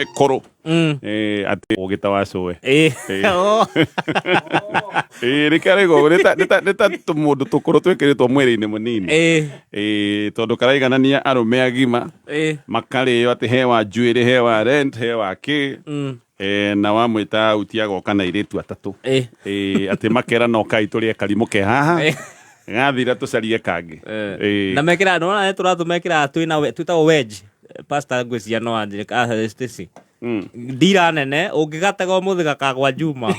mekoro ati ogitawacowe rikarego neta tumundo tukuru twekiritwo mwiri-ini munini tondu karaiganania arume agima makarĩo ati hewa njuĩrĩ hewa rent hewa ki na wamwita utiago kana iritu atatu ati makera no kai turie karimu ke haha gathira tucarie kangi na mekira no turatumekira twita wedge pastor ngwĩcia no anjĩka Stacy ndira nene ũngĩgatega ũmũthĩ gakagwa Juma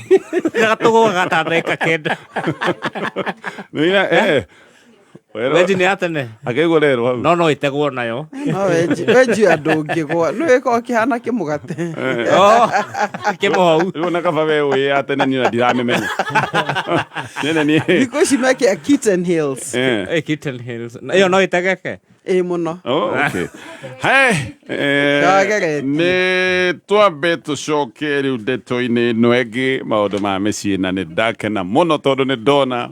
gatũgũ gatandĩka kenda wedge nĩ atene akĩgũrerwo no itegwo nayo no wedge andũ ũngĩgwa nĩ wĩko kĩhana kĩmũgate kĩmũhau rĩu na kaba we wĩ atene niĩ ndiramĩmenya thikũ ici mekĩa Kitten Hills Kitten Hills ĩyo no itegeke muno okay nĩ twambe tũcoke rĩu ndeto-inĩ ĩno ĩngĩ maũndũ ma mĩciĩ na nĩ ndakena mũno tondũ nĩ ndona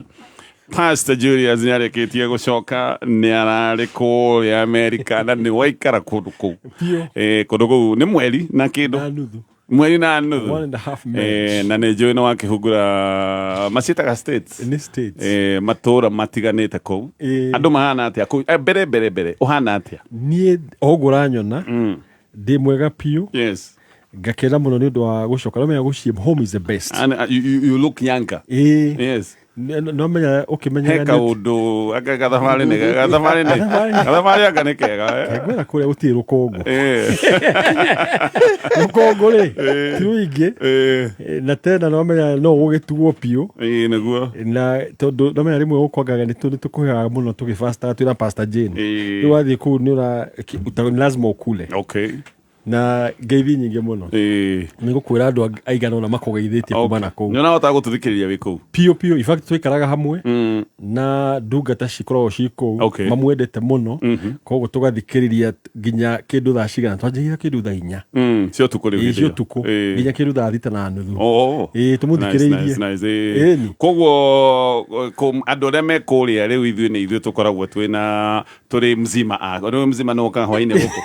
Pastor Julius nĩ arĩkĩtie gũcoka nĩ ararĩ kũrĩa Amerika na nĩ waikara kũndũ kũu kũndũ kũu nĩ mweri na kĩndũ mweri na nuthu na nĩ njũĩ nĩ wakĩhungura maciĩtaga states matũũra matiganĩte kũu andũ mahana atĩa kũu mbere ũhana atĩa niĩ ũguo nyona ndĩ mwega piũ ngakena mũno nĩ ũndũ wa gũcoka no menya gũciĩ home is the best and you look younger yes no menya ukimenya heka undu gathamarĩ anga nĩ kega ngwĩra kũrĩa gũtirĩ rũkũngũ rũkũngũ rĩ ti rũingĩ na tena no menya no gũgĩtugwo piũ nĩguo na tondũ no menya rĩmwe gũkwangaga nĩ tũkũheaga mũno tũgĩfasta twĩna Pastor Jane rĩu wathiĩ kũu nĩ lazima ũkule na ngeithi nyingĩ mũno nĩ gũkwĩra andũ aigana ona makũgeithĩtie kuma na kũu nĩ ũnahotaga gũtũthikĩrĩria wĩ kũu piũ in fact twaikaraga hamwe na ndungata cikoragwo ci kũu mamwendete mũno koguo tũgathikĩrĩria nginya kĩndũ thaa cigana twanjĩrĩria kĩndũ thaa 4 cia ũtukũ rĩu cia ũtukũ nginya kĩndũ thaa 6:30 tũmũthikĩrĩirie koguo andũ arĩa me kũrĩa rĩu ithuĩ nĩ ithuĩ tũkoragwo tũrĩ mzima mzima no ũkaga hwainĩ gũkũ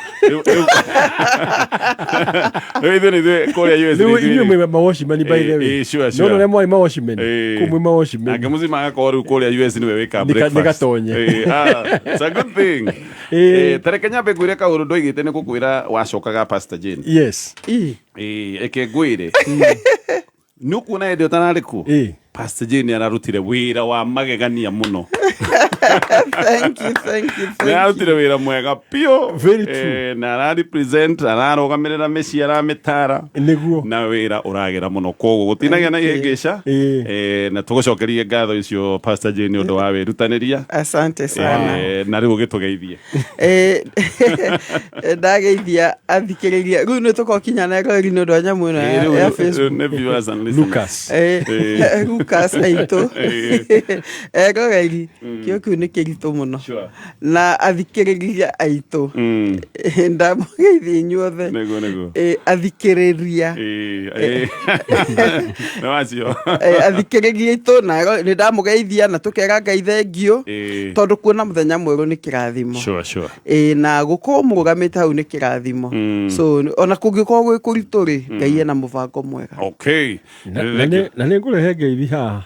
Inyuĩ mawashimani by the way no no mwari mawashimani kumwe mawashimani anga muzima yako ru kũrĩa US niwe wĩka breakfast nigatonye it's a good thing tareke nyambe ngwĩre kaũndũ ndoigĩte nĩ gũkwĩra wacokaga Pastor Jane yes eke ngwĩre nukuona hĩndĩ ũtanarĩ kuo Pastor Jane ararutire wĩra wa magegania mũno thank you ararutire wĩra mwega piũ very true na ararepresent ararũgamĩrĩra mĩciĩ aramĩtara na wĩra ũragĩra mũno koguo gũtinagia na ihĩngĩca na tũgũcokerie ngatho icio Pastor Jane ũndũ wa wĩrutanĩria asante sana na rĩu ũgĩtũgeithie ndageithia athikĩrĩria rĩu nĩ tũkokinya na rori nĩ ũndũ wa nyamũ ĩno ya Facebook Lucas aitũ eroreri kĩo kĩu nĩ kĩritũ mũno na athikĩrĩria aitũ ndamũgeithia inyuothe athikĩrĩria athikĩrĩria aitũ na nĩ ndamũgeithia na tũkera Ngai thengio tondũ kuona mũthenya mwerũ nĩ kĩrathimo na gũkorwo mũrũgamĩte hau nĩ kĩrathimo so ona kũngĩkorwo gwĩ kũritũ rĩ Ngai ena mũbango mwega na nĩ ngũrehe ngeithi haha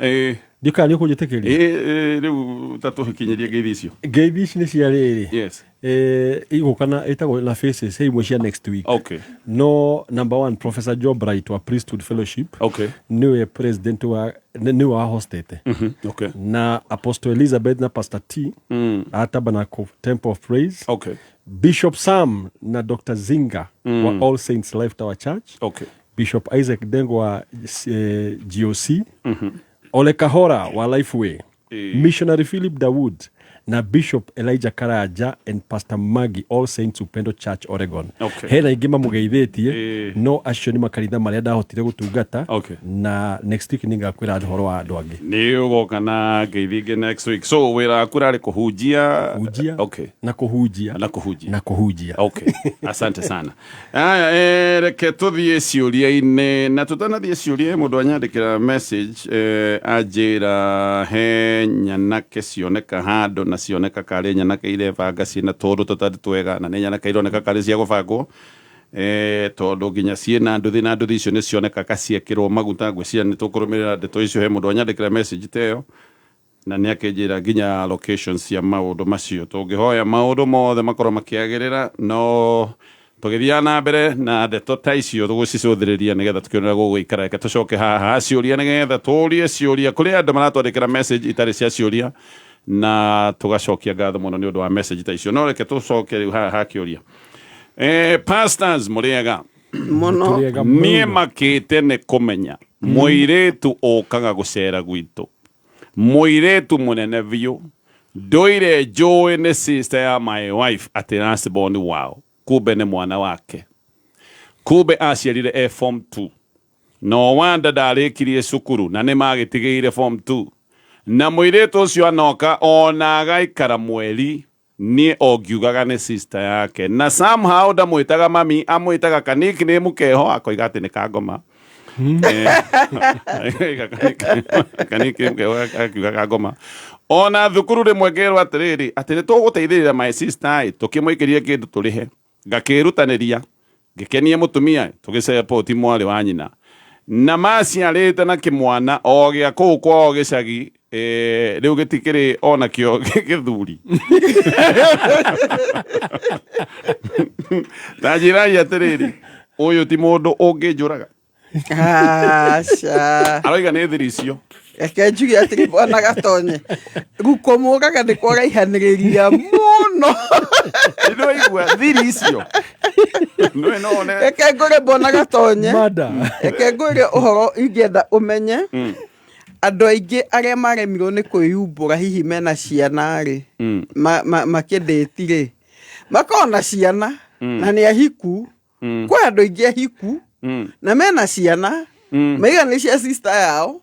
ndika nĩ ũkũnjĩtĩkĩria rĩu tatũhikinyerie ngeithi icio nĩ cia rĩrĩ igũkana ĩtagwo na faces imwe cia next week no number 1 Professor Job Bright wa Priesthood Fellowship niwe president niwe hostete na Apostle Elizabeth na Pastor T at Tabernacle Temple of Praise Bishop Sam na Dr. Zinga wa All Saints Life Tower Church Bishop Isaac Dengo wa GOC Ole Kahora wa Lifeway Missionary Philip Dawood na Bishop Elijah Karaja and Pastor Maggie All Saints Upendo Church Oregon hena ingĩ mamũgeithĩtie no acio nĩ makanitha marĩa ndahotire gũtungata na next week ningakwĩra ũhoro wa andũ angĩ nĩ ũgoka na ngeithi ingĩ next week so wĩra waku ũrarĩ kũhunjia na kũhunjia asante sana reke tũthiĩ ciũria-inĩ na tũtanathiĩ ciũria mũndũ anyandĩkĩra message anjĩra he nyanake cioneka handũ na cioneka karĩ nyanake irebanga ciĩna tũndũ tũtarĩ twega na nĩ nyanake ironeka karĩ cia gũbangwo tondu nginya ciena nduthi na nduthi icio ni cionekaga ciekirwo maguta ngwiciria ni tukurumirira ndeto icio he mundu anyandikira message teyo na ni akinjira nginya locations cia maundu macio tungihoya maundu mothe makorwo makiagirira no tugithia na mbere na ndeto ta icio tugucicuthiriria nigetha tukionera gugikara reke tucoke haha ciuria nigetha turie ciuria kuri andu maratwandikira message itari cia ciuria na tugacokia ngatho muno ni undu wa message ta icio no reke tucoke riu haha kiuria pastors muriega muno nie makite ni kumenya muiretu okaga gucera gwitu muiretu munene biu ndoire njui ni sister ya my wife ati nasiboni wao kumbe ni mwana wake kumbe aciarire form 2 no wanda ndarikirie cukuru na ni magitigeire form 2 na muiretu ucio anoka ona agaikara mweri ni ogiugaga ni sister yake na somehow ndamwitaga mami amwitaga kaniki ni mukeho akoiga ati ni kangoma kaniki mukeho akiuga kangoma ona thukuru rimwe ngerwo atiriri ati ni tuguteithirira my sister tukimwikirie kindu turihe ngakirutaniria ngikenie mutumia tugicepo ti mwari wa nyina na maciarite na kimwana o gia kuu kwao gicagi riu gitikiri ona kio githuri tajirani atiriri uyu ti mundu unginjuraga aca aroiga ni thiri icio eke njuge ati bwana gatonye gukomugaga ni kwaraihaniriria muno ino igua thiri icio no none eke ngore bwana gatonye eke ngore uhoro ingienda umenye andu aingi aria maremirwo ni kwiyumbura hihi mena ciana ri makendetire makona ciana na ni ahiku kwa andu aingi ahiku na mena ciana maiga ni cia sister yao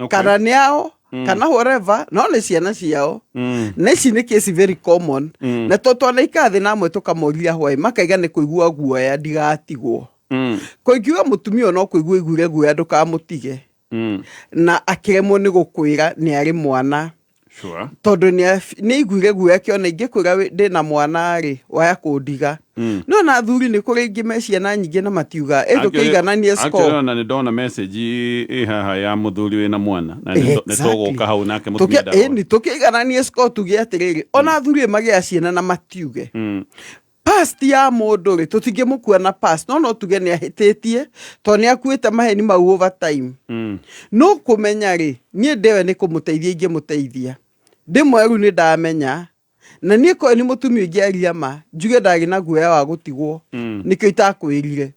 kana ni yao kana whatever no ni ciana ciao na ici ni case very common na totwana ikathi na amwe tukamoria hwai makaiga ni kuigua guoya ndigatigwo kuigua mutumia no kuigua igure guoya ndukamutige na akiremwo ni gukwira ni ari mwana sure tondu ni igure guoya kiona ingikwira ndina mwana ri waya kundiga no na thuri ni kuri ingi meciana nyingi na matiuga ndukiigananie score actually na ndona message haha ya muthuri wina mwana na ni tuguka hau nake mutumia dawa ni tukiigananie score tuge atiriri ona thuri magia ciana na matiuge past ya mundu ri tutingimukua na past no tuge ni ahititie to ni akuite maheni mau over time no kumenya ri nie ndewe ni kumuteithia ingimuteithia ndimweru ni ndamenya na nie ko ni mutumia ngiaria ma njuge ndagi na guoya wa gutigwo nikio itakwirire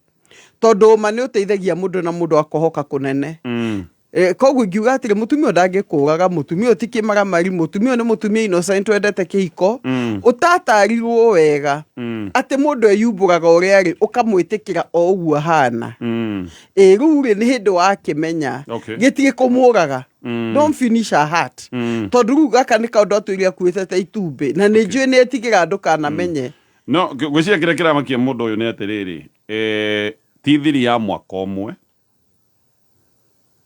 tondu ma ni uteithagia mundu na mundu akohoka kunene koguo ngiuga atiri mutumia ndangikuraga mutumia utikimaga mari mutumia ni mutumia innocent wendete kihiko utatarirwo wega ati mundu eyumburaga uria ri ukamwitikira o uguo hana riu ri ni hindi wakimenya gitire kumuraga don't finish her heart tondu riu gaka ni kaundu atwiria kuitete itumbi na ni njui ni etigira andu kana menye no gwiciria kira kiramakia mundu uyu ni atiriri ti thiri ya mwaka umwe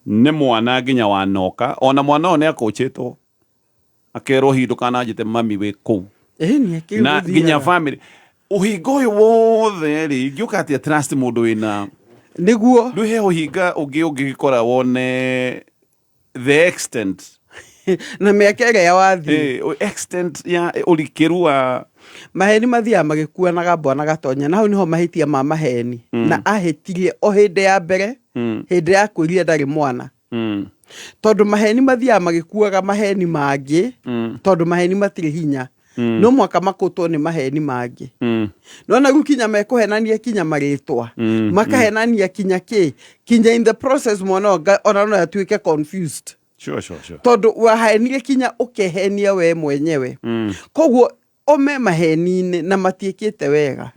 ne mwana nginya wanoka ona mwana one akuchitwo akerwo hindukana njite mami wi ku na nginya family uhingo uyu wothe ri ngiuka ati trust mundu wina niguo nduhe uhinga ungikora wone the extent na miaka ya wathi extent ya ulikirua maheni mathia magikuanaga bwana gatonya na hau niho mahitia ma maheni na ahetirie o hindi ya mbere hindi ya kuiria ndari mwana tondu maheni mathia magikuaga maheni mangi tondu maheni matire hinya no mwaka makutwo ni maheni mangi no na gukinya mekuhenania kinya maritwa makahenania kinya kinya in the process mwana ona no atuike confused sure tondu wahenire kinya ukehenia we mwenyewe koguo ome maheni-ini na matiekite wega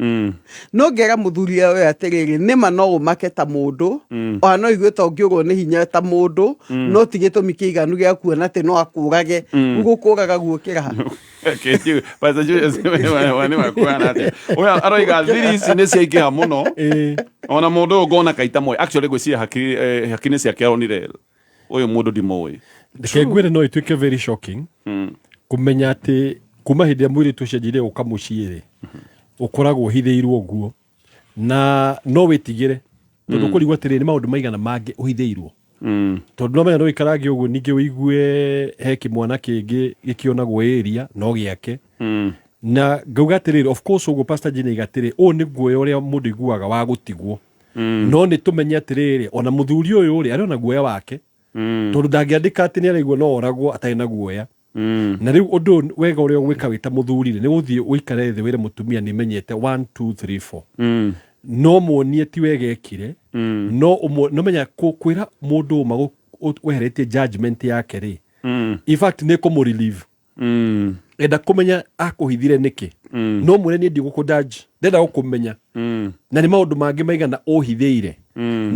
no ngera muthuri we atiriri nima no umaketa mundu o no igweta ungiurwo ni hinya ta mundu no tigitumi kiiganu gia kuona ati no akurage gukuraga guokira Ketiu pasa Julius wani makwana ati oya aroiga thiri ici ni ciaingĩha muno ona mundu ngona kaita moy actually gwĩciria hakiri ciake aronire uyu mundu ndimũĩ ndikengwire no ituike very shocking kumenya ati kuma hindi ya mwiri tucenjire uka muciire ukoragwo hithiirwo guo na no witigire tondu kurigwa tiri ni maundu maigana mangi uhithiirwo tondu no menya no ikarange uguo ningi wigue he kimwana kingi gikionagwo area no giake na ngauga atiriri of course uguo Pastor Jane igatiri o ni guoya uria mundu iguaga wa gutigwo no ni tumenye atiriri ona muthuri uyu uri ari ona guoya wake tondu ndangiandika ati ni araigua no oragwo atari na guoya na riu undu wega uria gwika wita muthuri ni guthie uikare thi wire mutumia ni menyete 1 2 3 4 no muonie ti wega ekire no menya kwira mundu ma weheretie judgment yake ri in fact ne komu relieve enda kumenya akuhithire niki no mwire ni ndi gukudaji ndenda gukumenya na ni maundu mangi maigana uhithiire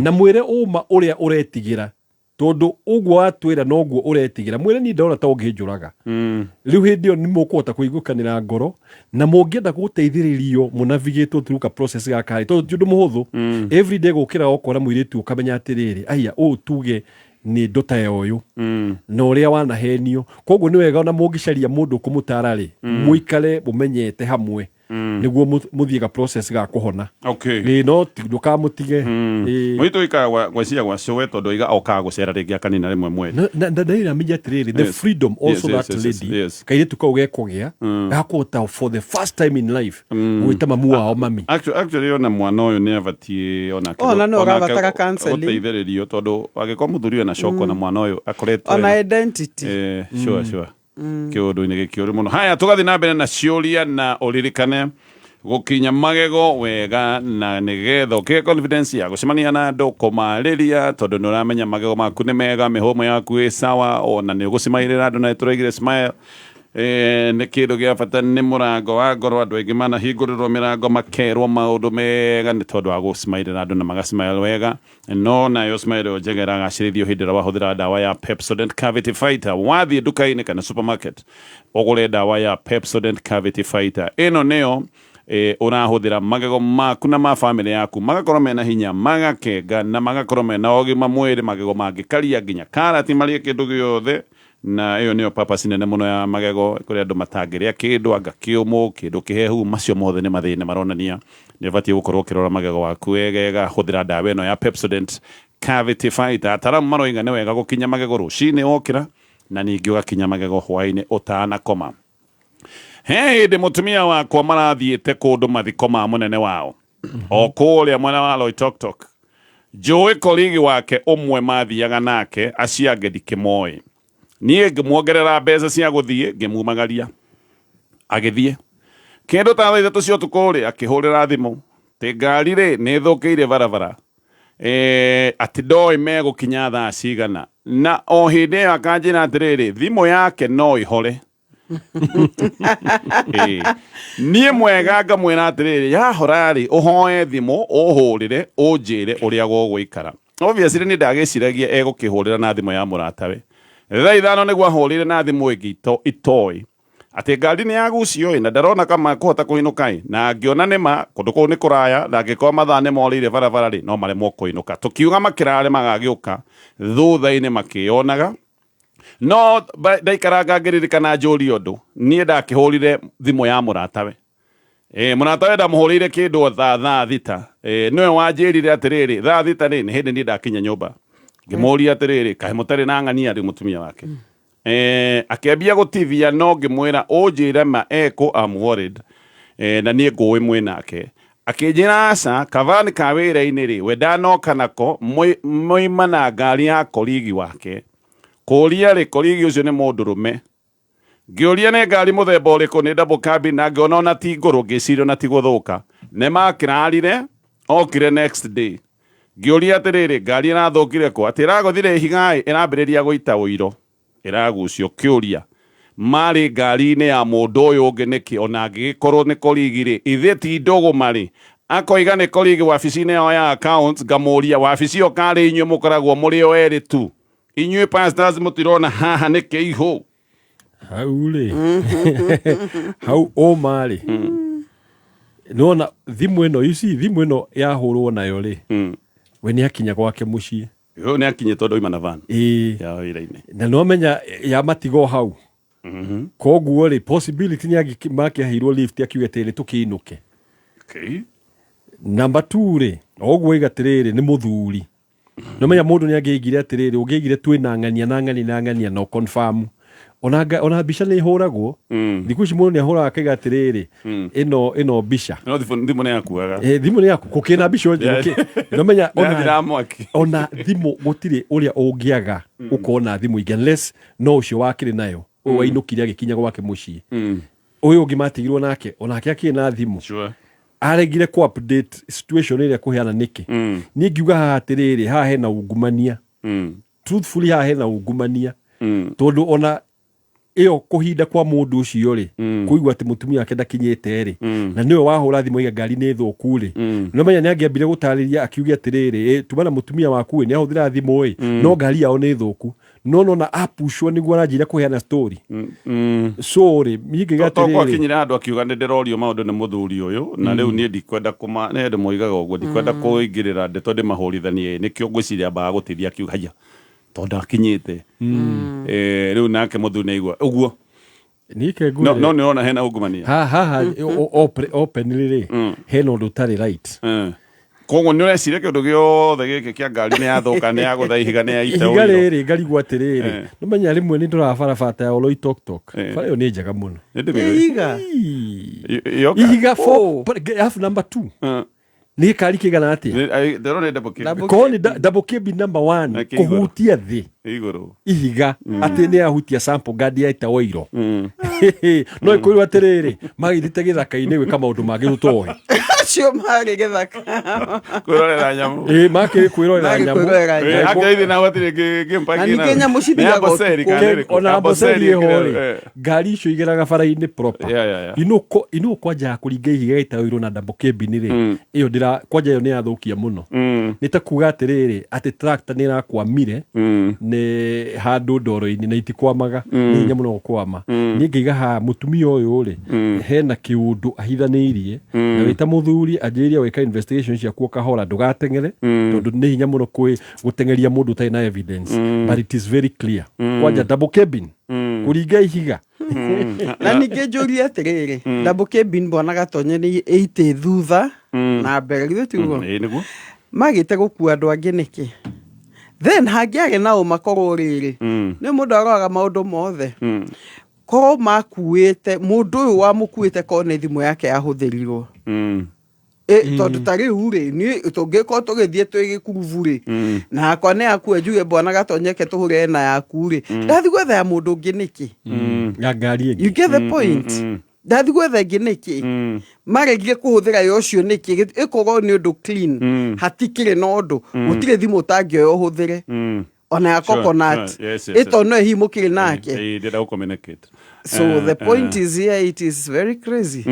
na mwire uma uria uretigira tondu uguo atwira no guo uretigira mwire ni ndona ta unginjuraga riu hindi yo ni mukuhota kuigukanira ngoro na mungienda guteithiririo munavigate through ka process ga kai tondu ndu muhuthu every day gukira okora mwiritu ukamenya atiriri aya o tuge ni ndota yoyu no uria wanahenio koguo ni wega ona mungicaria mundu kumutarari muikare mumenyete hamwe niguo muthie ga process ga kuhona no ndukamutige mwito ikaga gwacia gwa showe tondu iga okaga gucera ringi akanina rimwe mweri ndaira mija tiriri the freedom also that lady kairitu kau gekugea gakuhota for the first time in life gwita mamu wao mami actually ona mwana uyu ni abatie ona no rabatara counseling uteithiririo tondu agikwa muthuri na shoko na mwana uyu akoretwo ona identity sure kiundu-ini gikiuru muno haya tugathi na mbere na ciuria na uririkane gukinya magego wega na nigetho ke confidence ya gucemania na andu kumariria tondu ni uramenya magego maku ni mega mihumo yaku i sawa ona ni gucimairira andu na turegire smile ni kindu gia bata ni murango wa ngoro andu aingi mana hingurirwo mirango makerwo maundu mega ni tondu wa gucimairira andu na magasmile wega no na yo smile njegera gacirithio hindi wa huthira dawa ya Pepsodent Cavity Fighter wathie duka-ini kana supermarket ugure dawa ya Pepsodent Cavity Fighter ino niyo urahuthira magego maku na ma family yaku magakorwo mena hinya magakenga na magakorwo mena ugima mwiri magego mangikaria nginya karati marie kindu giothe na iyo niyo purpose nene muno ya magego kuri andu matangiria kindu anga kiumu kindu kihehu macio mothe ni mathine maronania ni batie gukorwo kirora magego waku wega huthira dawa ino ya Pepsodent Cavity Fighter ataramu maroinga ni wega gukinya magego rucini okira na ningi ugakinya magego hwaini utana koma hindi mutumia wakwa marathiite kundu mathiko ma munene wao o kuria mwena wa Loitoktok Joey koligi wake umwe mathiaga nake aciange ndikimoi nie ngimwongerera mbeca cia guthie ngimumagaria agithie kindu ta thaa ithatu cio tukuri akihurira thimu ti ngari ri ni thukiire barabara ati ndoi megukinya thaa cigana na o hindi akanjira atiriri thimu yake no ihore nie mwega ngamwira atiriri yahora ri uhoe thimu uhurire unjire uria gugwikara obviously ni ndagiciragia egukihurira na thimu ya muratawe thaa ithano niguo ahurire na thimu ingi itoi ati ngari ni yagucio na ndarona kama kuhota kuinuka na ngiona nima kundu kuu ni kuraya na ngikoma mathaa ni morire barabara ri no maremwo kuinuka tukiuga makirare magagiuka thutha-ini makionaga no ndaikaranga ngiririkana njuri undu nie ndakihurire thimu ya muratawe muratawe ndamuhurire kindu thaa thita niwe wanjirire atiriri thaa thita ni hindi ni ndakinya nyumba ngimuria atiriri kahe mutari na ng'ania ri mutumia wake akiambia gutivia no ngimwira unjire ma eko am worried na nie nguwi mwenake akinjira aca kavani ka wira-ini ri we ndanoka nako moima na ngari ya koligi wake kuria ri koligi ucio ni mundurume ngiuria ni ngari muthemba uriku ni double cabin na ngiona ona ti nguru ngiciria ona ti guthuka ni makirarire okire next day ngiuria atiriri ngari irathukire ku ati iraguthire higai irambiriria guita uiro iragucio kiuria mari ngari-ini ya mundu uyu ungi niki ona angigikorwo ni koligi ri ithe ti ndogo mari akoiga ni koligi wabici-ini yao ya accounts ngamuria wabici yo kari inyue mukoragwo muri o eri tu inyue pastors mutirona haha ni kiihu hau ri hau o mari nona thimu ino ici thimu ino yahurwo nayo ri we ni akinya gwake mucii yo ni akinye tondu ima na van ya wira-ini na no menya ya matigo hau koguo ri possibility ni makiahirwo lift akiuga tiri tukiinuke Number 2 rĩ oguo igatirĩrĩ nĩ mũthuri no menya mũndũ nĩ angĩigire atĩrĩrĩ ũngĩigire twĩna ng'ania no confirm ona mbica nĩ ihũragwo thikũ ici mũndũ nĩ ahũraga akaiga atĩrĩrĩ ĩno mbica thimũ nĩ yakuaga thimũ nĩ yaku gũkĩna mbica no menya ona thimũ gũtirĩ ũrĩa ũngĩaga ũkona thimũ ingĩ unless no ũcio wakĩrĩ nayo ũyũ wainũkire agĩkinya gwake mũciĩ ũyũ ũngĩ matigirwo onake akĩrĩ na thimũ aregire ku update situation ĩrĩa kũheana nĩkĩ niĩ ngiuga haha atĩrĩrĩ haha hena ungumania truthfully haha hena ungumania tondũ ona ĩyo kũhinda kwa mũndũ ũcio rĩ kũigua atĩ mũtumia wake ndakinyĩte rĩ na nĩwe wahũra thimũ iga ngari nĩ thũku rĩ no menya nĩ angĩambire gũtarĩria akiuge atĩrĩrĩ tuma na mũtumia waku nĩ ahũthĩra thimũ no ngari yao nĩ thũku no apushwo nĩguo aranjĩra kũheana story so rĩ mingĩga atĩrĩrĩ akinyira andũ akiuga nĩ ndĩrorio maũndũ nĩ mũthuri ũyũ na rĩu niĩ ndikwenda nĩ andũ moigaga ũguo ndikwenda kũingĩrĩra ndeto ndĩmahũrithanie nĩkĩo ngwĩciria ambaga gũteithia akiuga haya tondũ akinyĩte rĩu nake mũthuri nĩaigua ũguo no nĩ ona hena ungumania haha openly rĩ hena ũndũ ũtarĩ right koguo nĩ ũreciria kĩũndũ gĩothe gĩkĩ kĩa ngari nĩ yathũka nĩ yagũtha ihiga nĩ yaita ũiro ihiga rĩrĩ ngarigwo atĩrĩrĩ no menya rĩmwe nĩ ndũraga barabara ya Oloitoktok bara ĩyo nĩ njega mũno ihiga alafu number 2 nĩ kari kĩgana atĩa korwo nĩ double cabin number 1 kũhutia thĩ ihiga atĩ nĩ yahutia sample ngari yaita ũiro no ĩkwĩrwo atĩrĩrĩ magĩthite gĩthaka-inĩ gwĩka maũndũ mangĩ tũtoĩ acio marĩ gĩthaka kwĩrorera nyamũ makĩrĩ kwĩrorera nyamũ akaithi na gũtirĩ ngĩmpaki na nyamũ cithiaga ona mboceri ĩho ngari icio igeraga bara-inĩ proper ino kwanja kũringa ihiga yaita ũiro na double cabin rĩ ĩyo kwanja ĩyo nĩ yathũkia mũno nĩ ta kuga atĩrĩrĩ atĩ tractor nĩ ĩrakwamire nĩ handũ ndoro-inĩ na itikwamaga nĩ hinya mũno gũkwama niĩ ngĩiga haha mũtumia ũyũ rĩ hena kĩũndũ ahithanĩirie na wĩta mũthuri anjĩrĩria gwĩka investigation ciaku kahora ndũgateng'ere tondũ nĩ hinya mũno gũteng'eria mũndũ ũtarĩ na evidence but it is very clear kwanja double cabin kũringa ihiga na ningĩ njũrie atĩrĩrĩ double cabin mbona gatonye nĩ ĩite thutha na mbere githĩ tiguo magĩte gũkua andũ angĩ nĩkĩ then hangĩarĩ nao makorwo rĩrĩ nĩ mũndũ aroraga maũndũ mothe korwo makuĩte mũndũ ũyũ wamũkuĩte korwo nĩ thimũ yake yahũthĩrirwo tondũ ta rĩu rĩ niĩ tũngĩkorwo tũgĩthiĩ twĩ gĩkurubu rĩ na hakwa nĩ yaku njuge mbwana gatonyeke tũhũre na yaku rĩ ndathi gwetha ya mũndũ ũngĩ nĩkĩ ya ngari ĩngĩ you get the point ndathi gwetha ĩngĩ nĩkĩ maregire kũhũthĩra yo ũcio nĩkĩ ĩkorwo nĩ ũndũ clean hatikĩrĩ na ũndũ gũtirĩ thimũ ũtangĩoya ũhũthĩre ona ya coconut ĩto no ĩhimũkĩrĩ nake so the point is here it is very crazy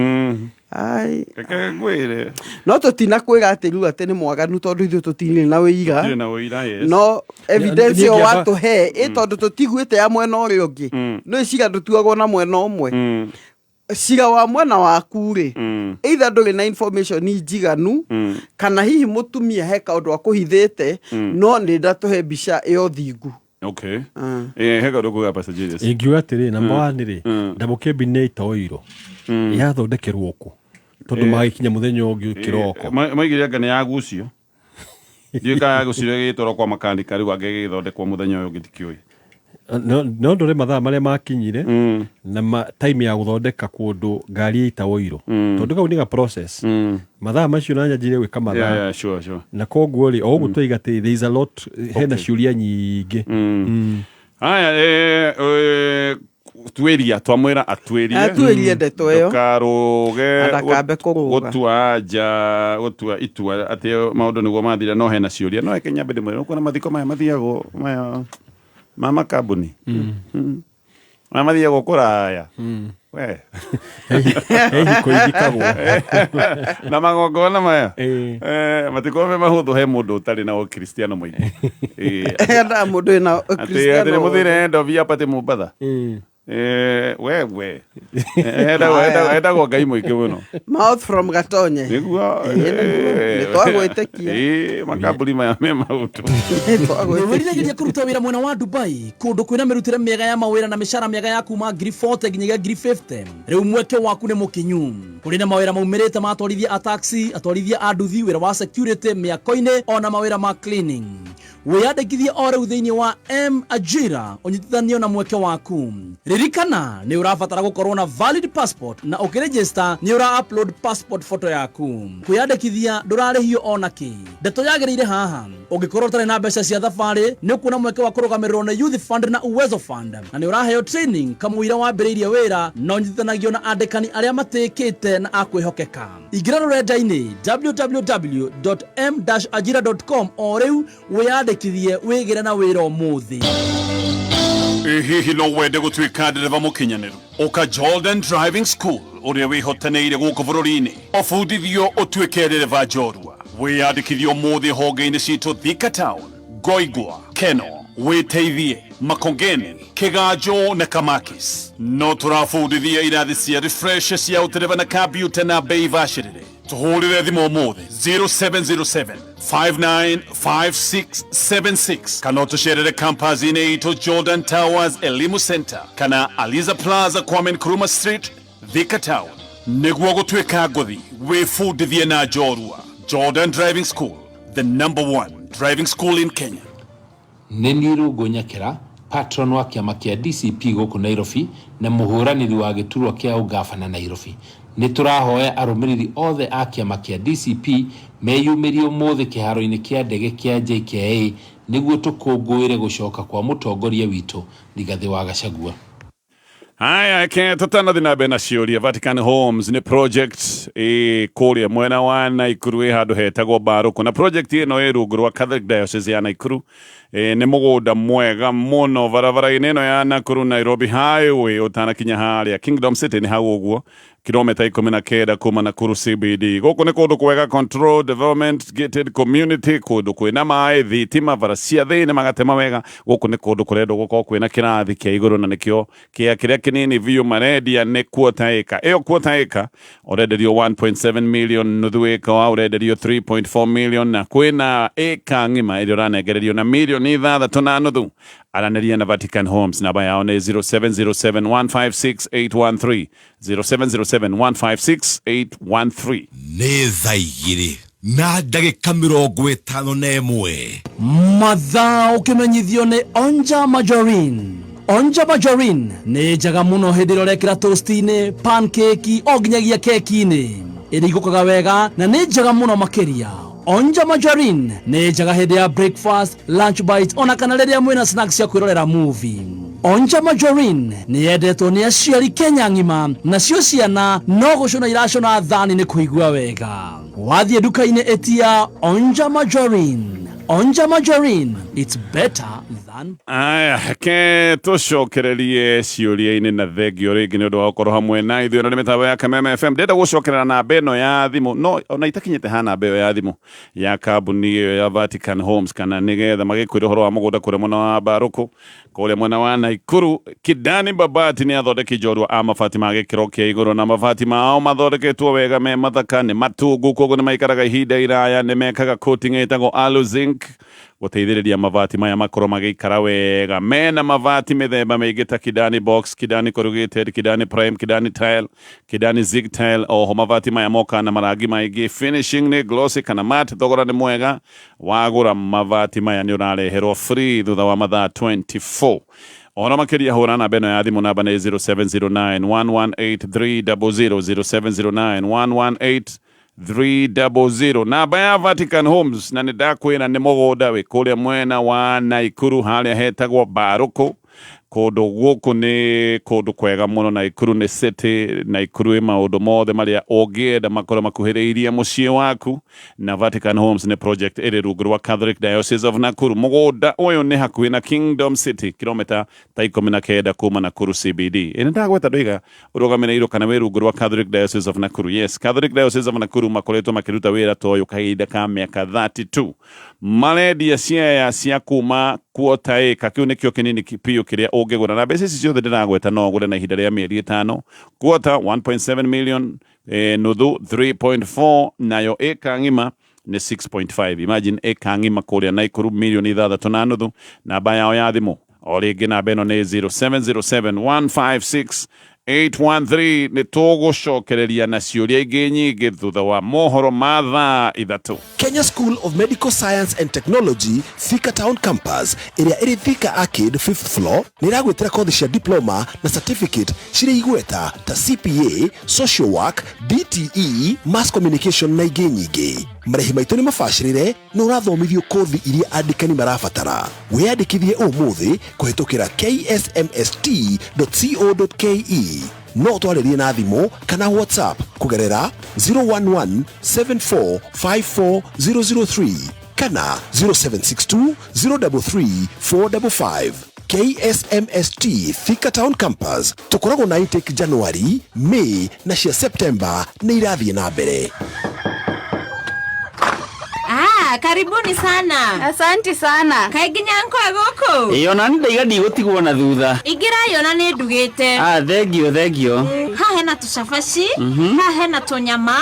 no tũtina kwĩra atĩ rĩu atĩ nĩ mwaganu tondũ ithuĩ tũtirĩ na wĩira no evidence ĩyo watũhe tondũ tũtiguĩte ya mwena ũrĩa ũngĩ no iciga ndũtuagwo na mwena ũmwe cira wa mwena waku rĩ either ndũrĩ na information njiganu kana hihi mũtumia he kaũndũ akũhithĩte no nĩ ndatũhe mbica ĩyo thingu ingiuga atĩrĩ number 1 rĩ double cabin nĩ ĩita ũiro yathondekerwo kũ tondũ magĩkinya mũthenya ũngĩ kĩroko maigire anga nĩ yagucio ndiũka yagucio gĩtwarwo kwa makanika rĩu angĩgĩthondekwo mũthenya ũyũ gĩtikĩũĩ no ndore mathaa marĩa makinyire na time ya gũthondeka kũndũ ngari yaita ũiro tondũ kau nĩ ga process mathaa macio na nyanjire gwĩka mathaa na koguo rĩ o ũguo tũiga atĩ there is a lot hena ciũria nyingĩ haya tuĩria twamwĩra atuĩrie ndeto ĩyo ndũkarũge gũtua itua atĩ maũndũ nĩguo mathira no hena ciũria no eke nyambe ndĩmwĩra ũkuona mathiko maya mathiagwo maya mama kambuni maya mathiagwo kũraya we kũigikagwo na magongona maya matiko mahũthũ he mũndũ ũtarĩ na ũkristiano mũingĩ mũndũ wĩna ũkristiano atĩ mũthĩre end of year pate Mombasa wewe enda kwa ngai muingi muno mouth from Gatonye niguo twagwĩtĩkia makambuni maya me mautu wĩriragĩria kũruta wĩra mwena wa Dubai kũndũ kwĩna mĩrutĩre mĩega ya mawĩra na mĩcara mĩega ya kuma ngiri 40 nginyagia ngiri 50 rĩu mweke waku nĩ mũkinyu kũrĩ na mawĩra maumĩrĩte ma atwarithia a taxi atwarithia a nduthi wĩra wa security mĩako-inĩ ona mawĩra ma cleaning wĩyandĩkithie o rĩu thĩinĩ wa M-Ajira ũnyitithanio na mweke waku ririkana nĩ ũrabatara gũkorwo na valid passport na ũkĩregister nĩ ũra-upload passport photo yaku kwĩyandĩkithia ndũrarĩhio ona kĩ ndeto yagĩrĩire haha ũngĩkorwo ũtarĩ na mbeca cia thabarĩ nĩ ũkuona mweke wa kũrũgamĩrĩrwo na Youth Fund na Uwezo Fund na nĩ ũraheo training kamũira wambĩrĩirie wĩra na ũnyitithanagio na andĩkani arĩa matĩkĩte na akwĩhokeka ingĩra rũrenda-inĩ www.m-ajira.com o rĩu wĩyandĩkithie wĩgĩre na wĩra ũmũthĩ hihi no wende gũtuĩka ndereba mũkinyanĩru ũka Jordan Driving School ũrĩa wĩhotanĩire gũkũ bũrũri-inĩ ũbundithio ũtuĩke ndereba njorua wĩyandĩkithie ũmũthĩ honge-inĩ citũ Thika Town, Ngoigwa, Keno, Wĩteithie, Makongeni, Kĩganjo na Kamakis no tũrabundithia irathi cia refresher cia ũtereba na kambiuta na bei bacĩrĩre tuhũrĩre thimũ ũmũthĩ 0707-595676 kana ũtũcerere campus-inĩ itũ Jordan Towers Elimu Center kana Aliza Plaza Kwame Nkrumah Street Thika Town nĩguo gũtuĩka ngũthi wĩbundithie na njorua Jordan Driving School, the #1 driving school in Kenya. Neniru Gonyakera, patron wa kĩama kĩa DCP gũkũ Nairobi na mũhũranĩri wa gĩturwa kĩa ũgavana Nairobi. Nĩtũrahoya arũmĩrĩri othe a kĩama kĩa DCP meyumĩrie ũmũthĩ kĩharo-inĩ kĩa ndege kĩa JKIA nĩguo tũkũngũĩre gũcoka kwa mũtongoria witũ Rigathĩ wa Gachagua. Haya ke tutanathi na mbere na ciũria Vatican Homes nĩ project kũrĩa mwena wa Naikuru handũ hetagwo Barũkũ na project ĩno rungu rwa Catholic Diocese ya Naikuru nĩ mũgũnda mwega mũno barabara-inĩ ĩno ya Nakuru Nairobi Highway ũtanakinya harĩa Kingdom City nĩ hau ũguo kilomita 19 kuma Nakuru CBD gũkũ nĩ kũndũ kwega controlled development gated community kũndũ kwĩna maĩ thitima bara cia thĩinĩ magatema wega gũkũ nĩ kũndũ kũrendwo gũkorwo kwĩna kĩrathi kĩa igũrũ na nĩkĩo kĩrĩa kĩnini biũ marendia nĩ quarter acre ĩyo quarter acre ũrenderio 1.7 million nuthu acre wa ũrenderio 3.4 million na kwĩna acre ng'ima ĩrĩa ũranengererio na milioni 6.5 aranĩria na Vatican Homes namba yao nĩ 0707-156-813 0707-156-813 nĩ thaa igĩrĩ na ndagĩka 51 mathaa ũkĩmenyithio nĩ Onja Majorin. Onja Majorin nĩ njega mũno hĩndĩ ĩrĩa ũrekĩra toast-inĩ pancake o nginyagia keki-inĩ ĩrĩa igũkaga wega na nĩ njega mũno makĩria. Onja Majorin nĩ njega hĩndĩ ya breakfast, lunch bite ona kana rĩrĩa mwĩna snacks cia kwĩrorera movie. Onja Majorin nĩ yendetwo nĩ aciari Kenya ng'ima nacio ciana no gũcũna iracũna thani nĩ kũigua wega. Wathiĩ nduka-inĩ ĩtia Onja Majorin. Onja Majorin, it's better than... Aya, ke tũcokererie ciũria-inĩ na thengio rĩngĩ nĩ ũndũ wa gũkorwo hamwe na ithuĩ na nĩ mĩtambo ya Kameme FM. Ndĩrenda gũcokerera namba ĩno ya thimũ no ona itakinyĩte ha namba ĩyo ya thimũ ya kambuni ĩyo ya Vatican Homes kana nĩgetha magĩkwĩra ũhoro wa mũgũnda kũrĩa mwena wa Barũkũ kũrĩa mwena wa Naikuru. Kidani Babati nĩ athondeki njorua a mabati ma gĩkĩro kĩa igũrũ na mabati mao mathondeketwo wega me mathaka nĩ matungu koguo nĩ maikaraga ihinda iraya nĩ mekaga coating ĩtagwo Alu Zinc gũteithĩrĩria mabati maya makorwo magĩikara wega mena mabati mĩthemba mĩingĩ ta Kidani Box, Kidani Corrugated, Kidani Prime, Kidani Tile, Kidani Zig Tile. Oho mabati maya moka na marangi maingĩ, finishing nĩ glossy kana matte, thogora nĩ mwega. Wagũra mabati maya nĩ ũrareherwo free thutha wa mathaa 24. Ona makĩria hũra namba ĩno ya thimũ namba nĩ 0709-118-300 0709-118-300 namba ya Vatican Homes na nĩ ndakwĩra nĩ mũgũnda wĩ kũrĩa mwena wa Naikuru harĩa hetagwo Barũkũ. Kũndũ gũkũ nĩ kũndũ kwega mũno. Naikuru nĩ city, Naikuru ĩ maũndũ mothe marĩa ũngĩenda makorwo makuhĩrĩirie mũciĩ waku na Vatican Homes nĩ project ĩrĩ rungu rwa Catholic Diocese of Nakuru. Mũgũnda ũyũ nĩ hakuhĩ na Kingdom City kilomita ta 19 kuma Nakuru CBD. Nĩ ndagweta ndũiga ũrũgamĩrĩirwo kana wĩ rungu rwa Catholic Diocese of Nakuru. Yes, Catholic Diocese of Nakuru makoretwo makĩruta wĩra ta ũyũ kahinda ka mĩaka 32. Marendia ciaya cia kuma quarter acre kiu nikio kinini piu kiria ungigura na mbeca ciothe ndiragweta no ngure na ihinda ria mieri 5 quarter 1.7 million nuthu 3.4 nayo acre ngima ni 6.5 imagine acre ngima kuria Naikuru milioni 6 na nuthu namba yao ya thimu o ringi namba ino ni 0707156813 ni tugucokereria na ciuria ingi nyingi thutha wa mohoro ma thaa 3. Kenya School of Medical Science and Technology Thika Town Campus iria iri Thika Arcade 5th floor ni iragwetera kothi cia diploma na certificate ciri igweta ta CPA, social work, DTE, mass communication na ingi nyingi. Marehi maitu ni mabacirire no urathomithio kothi iria andikani marabatara. Wiyandikithie umuthi kuhitukira ksmst.co.ke. No twaririe na thimu kana WhatsApp kugerera 011-7454-003 kana 0762-033-455. KSMST Thika Town Campus tukoragwo na intake January, May na cia September ni irathie na mbere. Karibuni sana. Asante sana. Kaiginya nko agoko. Iyo na ndaiga ndigũtigwo na thutha. Igira yo na nĩ ndugĩte. Thengio. Ha hena tucabaci, ha hena tunyama,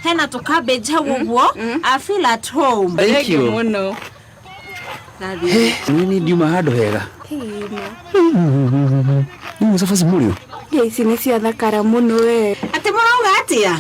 hena tu cabbage haguo. I feel at home. Thank you. Muno. Nini ndiuma handũ hega. Ni cabaci mũrĩo. Ici nĩ cia thakara mũno we. Ati mũrauga atia?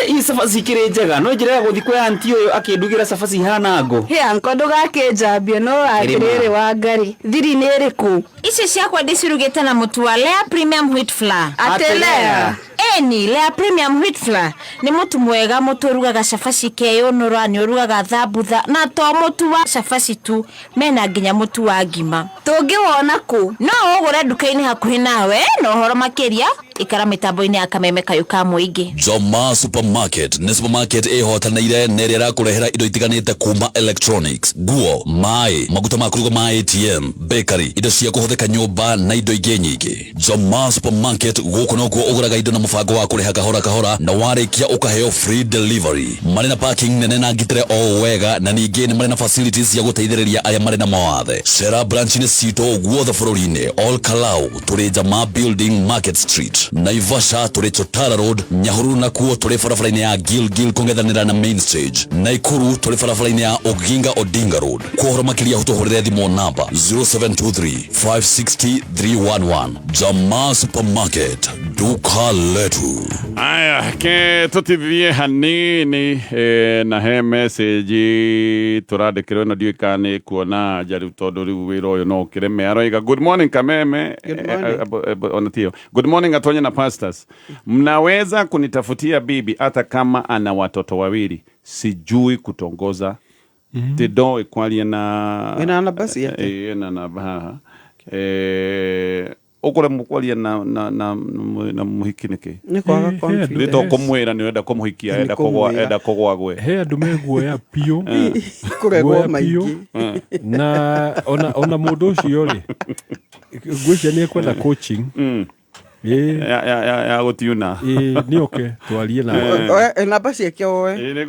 Ii cabaci kĩrĩ njega no njĩra gũthi kwa aunti ũyũ akĩndugĩra cabaci hana ngo. Anko ndũgakĩnjambia no atĩrĩrĩ wa ngari. Thiri nĩ ĩrĩkũ? Ici ciakwa ndĩcirugĩte na mũtu wa Lea Premium Wheat Flour. Atelea. Eni Lea Premium Wheat Flour ni mutu mwega muturugaga cabaci keyonora ni urugaga thambutha na to mutu wa cabaci tu mena nginya mutu wa ngima. Tũngĩwona kũ? No ugure nduka-inĩ hakuhĩ nawe no horo makiria ikara mitambo-inĩ ya Kameme kayu ka muingi. Joma Supermarket ni supermarket ihotanĩire na ĩrĩa ĩrakũrehera indo itiganĩte kuma electronics, nguo, maĩ, maguta ma kũruga ma ATM, bakery, indo cia kũhũthĩka nyũmba na indo ingĩ nyingĩ. Joma Supermarket gũkũ nokuo ũgũraga indo na mũbango wa kũrĩha kahora kahora na warĩkia ũkaheo free delivery. Marĩ na parking nene na ngitĩre o wega na ningĩ nĩ marĩ na facilities cia gũteithĩrĩria arĩa marĩ na mawathe. Cera branch-inĩ citũ guothe bũrũri-inĩ, All Kalau tũrĩ Jama Building Market Street, Naivasha tũrĩ Chotara Road, Nyahururu nakuo tũrĩ barabara-inĩ ya Gilgil kũng'ethanĩra na Main Stage, Naikuru tũrĩ barabara-inĩ ya Oginga Odinga Road. Kuohoro makĩria ũtũhũrĩre thimũ namba 0723-560-311. Jama Supermarket, duka letu. Aya, ke tutithie hanini na he message turandikirwo na ndiũkane kuona jari tondu riu wira uyu no kireme aroiga good morning Kameme. Onatio good morning Atonya na pastors, mnaweza kunitafutia bibi hata kama ana watoto wawili, sijui kutongoza. Tido ikwalia na ina na basi yake ina na baha ukore mukwalia na muhiki niki ni kwaga confidence rito kumwira ni wenda kumuhikia enda kogwa gwe he andu meguoya pio kuregwa maingi na ona mundu ucio ri ngwicia ni ekwenda coaching ya gutiuna ni oke twarie na na basi yake oe ni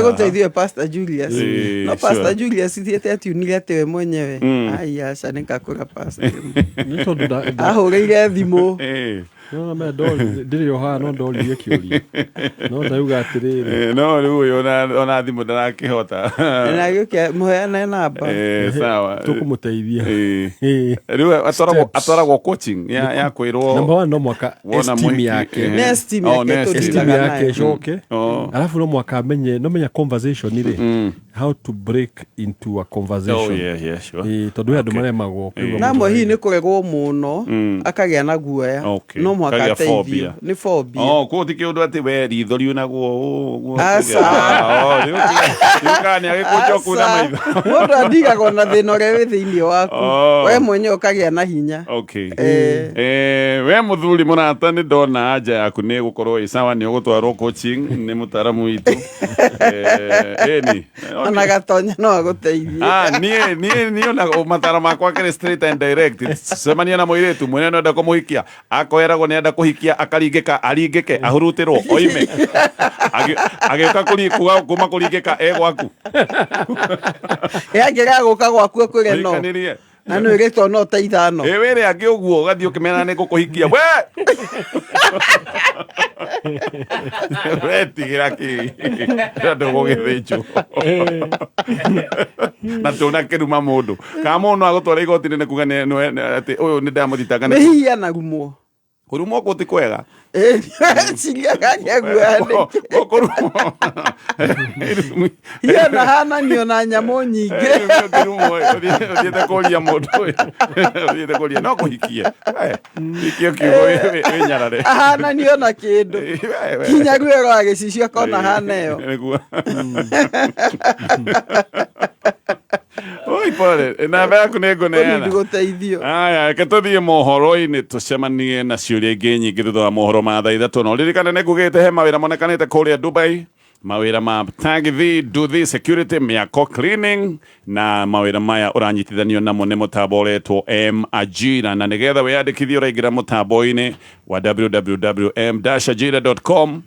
guteithio Pastor Julius no Pastor Julius thiete atiunire ate mwenyewe aya sana nikakura pastor ni tondu ahurire thimu no me ndiri yoha no ndoririe kiuria no ndauga atiriri no riu ona thimu ndarakihota na yuke muheana namba sawa tukumuteithia riu atwaragwo coaching ya kwirwo number 1 no mwaka esteem yake esteem yake shoke alafu no mwaka amenye no menya conversation ile how to break into a conversation sure tondu andu maremagwo na mo hi ni kuregwo muno akagĩa na guoya no mwaka teithio ni phobia ko ti kiundu ati we ritho riunagwo asa yukani agikuchoku na maitho mundu andigagwo na thina ũrĩa wĩ thĩinĩ waku we mwenyewe ukagĩa na hinya we muthuri murata ni ndona anja yaku ni gukorwo isawa ni ugutwarwo coaching ni mutaramu witu ni ona Gatonya no aguteithie ni ona matara makwa kere straight and direct semania na moiretu mwene no enda kumuhikia akoeragwo ni enda kuhikia aringike ahurutirwo oime agĩuka kuma kũringĩka gwaku angĩga gũka gwaku kwĩre no Ano igeto no ta ithano. Were age uguo gathio kimena ne gukuhikia. We. Tigira ki. Ndo gugithicho. Na tuna keruma mundu. Kama no agutwara igoti-ini ne kuga ne ati uyu ni ndamuthitaga ne. Hiya na gumo. Kurumo kuti kwega. Siria ganya guane. Hiya na hana nio na nyamo nyingi. Kurumo thiete kuria mundu. Thiete kuria no kuhikia. Hikio kiugo nyarare. Hana nio na kindu. Kinya gwero agicicio kona hana yo. Oi pore, na yaku nego neana. Niguteithio. Aya, ke tuthie mohoro-ini tucemanie na ciuria ingi nyingi thutha wa mohoro ma thaa ithatu no ririkane ningugite he mawira monekanite kuria Dubai, mawira ma tagithi, nduthi, security, miako, cleaning na mawira maya uranyitithanio namo ni mutambo uretwo Ajira na nigetha wiyandikithie uraingira mutambo-ini wa www.m-ajira.com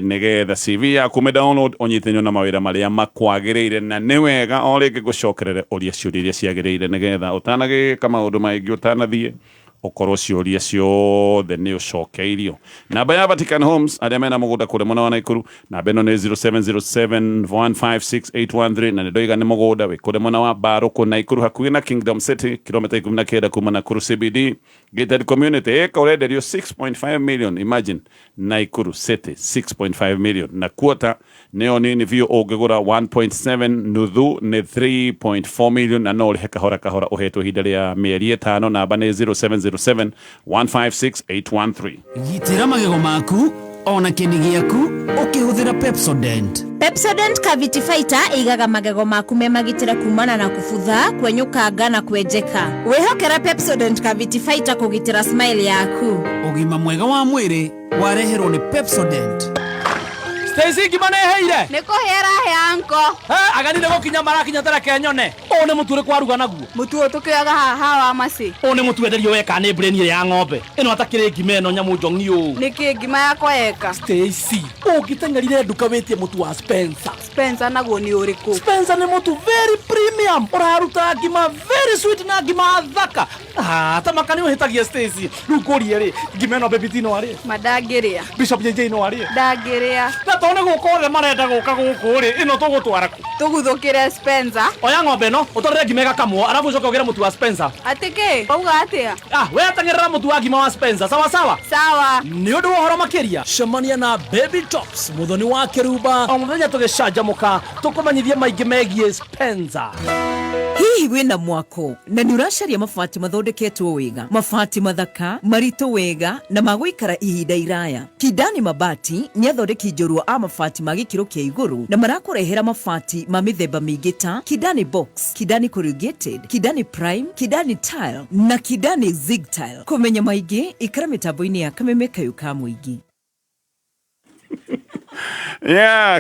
nigetha CV yaku me download onyithanio na mawira maria makwagiriire na ni wega o ringi gucokerere uria ciuria iria ciagiriire nigetha utanagika maundu maingi utanathie ukorwo ciuria ciothe ni ucokeirio. Namba ya Vatican Homes aria mena mugunda kure mwana wa Naikuru, namba ino ni 0707156813 na ndoiga ni mugunda wi kure mwana wa Baruku Naikuru hakuhi na Kingdom City kilomita 19 kuma Nakuru CBD. Gated community eka urenderio 6.5 million. Imagine Naikuru City 6.5 million na quarter neo nini vio ungigura 1.7 nuthu ni 3.4 million na no rihe kahora uhetwo ihinda ria mieri 5. Namba ni 0707156813. Gitira magego maku ona kindi giaku ukihuthira Pepsodent. Pepsodent Cavity Fighter igaga magego maku memagitira kumana na kufutha, kwenyukanga na kwenjeka. Wihokera Pepsodent Cavity Fighter kugitira smile yaku. Ugima mwega wa mwiri wareherwo ni Pepsodent. Stacy gimane heire Niko hera he anko. Aganire gokinya marakinya tara kenyone. One muture kwaruga naguo. Mutuo tukiaga haha wa masi. One mutuenderio weka ni breni ya ng'ombe. Ino atakire ngimeno nyamu jongi u. Niki ngima yako eka. Stacy, ugitengarire nduka wetie mutu wa Spencer. Spencer naguo ni uriku. Spencer ni mutu very premium. Uraruta ngima very sweet na ngima thaka. Tamakani uhitagia Stacy. Rukorie ri ngimeno baby tino ari. Madagiria. Bishop JJ no ari. Dagiria. Tone gukore marenda guka guku ri ino tugutwara ku tuguthukire Spencer. Oya ng'ombe no utorere ngimega kamwo arabu ucoke ugire mutu wa Spencer. Atike uga atia we atangerera mutu wa ngima wa Spencer. Sawa sawa ni undu wohoro makiria cemania na Baby Tops muthoni wa Kiruba o muthenya tugicanjamuka tukumanyithie maingi megie Spencer. Hihi wina mwako na ni uracaria mabati mathondeketwo wega, mabati mathaka marito wega na magwikara ihinda iraya? Kidani Mabati ni athondeki njorua a mabati ma gikiro kia iguru na marakurehera mabati ma mithemba mingi ta Kidani Box, Kidani Corrugated, Kidani Prime, Kidani Tile na Kidani Zig Tile. Kumenya maingi ikara mitambo-ini ya Kameme Kayuka Muingi.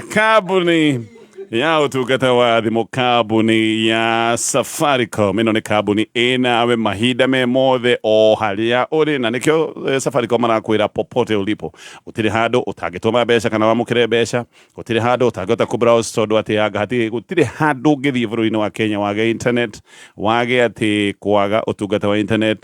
Kambuni ya utungata wa thimu, kambuni ya Safaricom. Ino ni kambuni inawe mahinda me mothe o haria uri, na nikio Safaricom marakwira popote ulipo. Utiri handu utangituma mbeca kana wamukire mbeca, utiri handu utangota ku browse tondu ati anga hati utiri handu ngithie bũrũri-inĩ wa Kenya wage internet, wage ati kwaga utungata wa internet.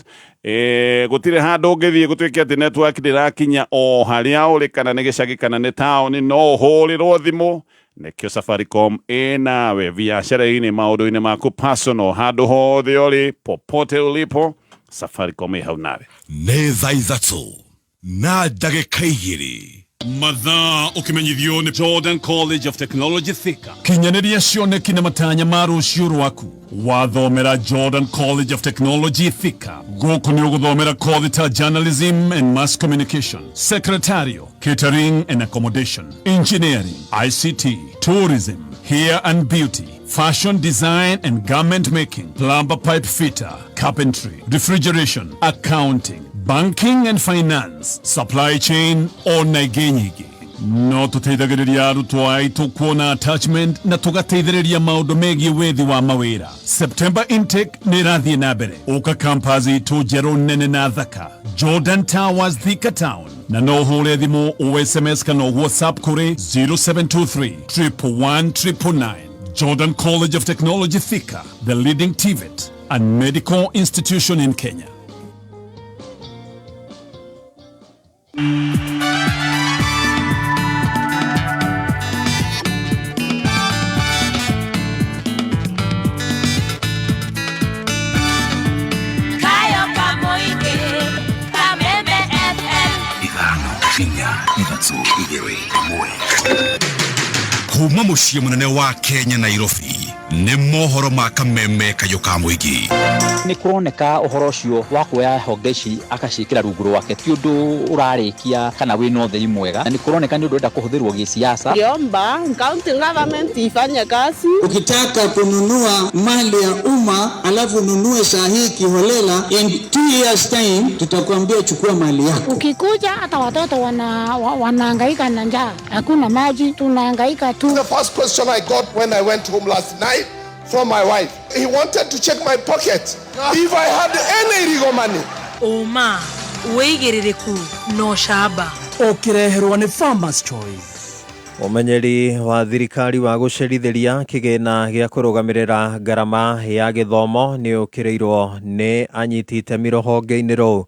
Gutire handu ngithie gutwike ati network ndirakinya o haria uri, kana ni gicagi kana ni town, no hurirwo thimu. Nekio Safaricom inawe biashara-ini, maundu-ini maku personal, handu hothe uri, popote ulipo, Safaricom hau nawe. Nĩ thaa ithatũ na ndagĩka 2 mathaa ukimenyithio ni Jordan College of Technology Thika. Kinyanĩria cioneki na matanya ma rũciũ rwaku wathomera Jordan College of Technology Thika. Gũkũ nĩ ũgũthomera kothi ta journalism and mass communication, secretarial, catering and accommodation, engineering, ICT, tourism, hair and beauty, fashion design and garment making, plumber pipe fitter, carpentry, refrigeration, accounting, banking and finance, supply chain, ona ingĩ nyingĩ. No tũteithagĩrĩria arutwo aitũ kuona attachment na tũgateithĩrĩria maũndũ megiĩ wethi wa mawĩra. September intake nĩ ĩrathiĩ na mbere. Ũka campus itũ njerũ nene na thaka, Jordan Towers Thika Town, na no ũhũre thimũ o SMS kana WhatsApp kũrĩ 0723 111 999. Jordan College of Technology Thika, the leading TVET and medical institution in Kenya. Kuma muciĩ munene wa Kenya Nairobi nĩ mohoro ma kameme kayoka muigi. Nĩ kuroneka uhoro ucio wa kuoya honge ici akacikira rungu rwake ti undu urarikia kana wina utheri mwega. Nĩ kuroneka ni undu enda kuhuthirwo gisiasa. Kiomba county government ifanye kazi. Ukitaka kununua mali ya umma alafu nunue sahihi kiholela, in 2 years time tutakwambia chukua mali yako. Ukikuja hata watoto wanahangaika na njaa, hakuna maji, tunahangaika tu. The first question I got when I went home last night from my wife, he wanted to check my pocket if I had any illegal money. Oma, uigiririku no shaba. Okireherwo ni Farmers Choice. Umenyeri wa thirikari wa gucerithiria kigina gia kurugamirira ngarama ya githomo ni ukireirwo ni anyiti itemi ruhonge-ini ruu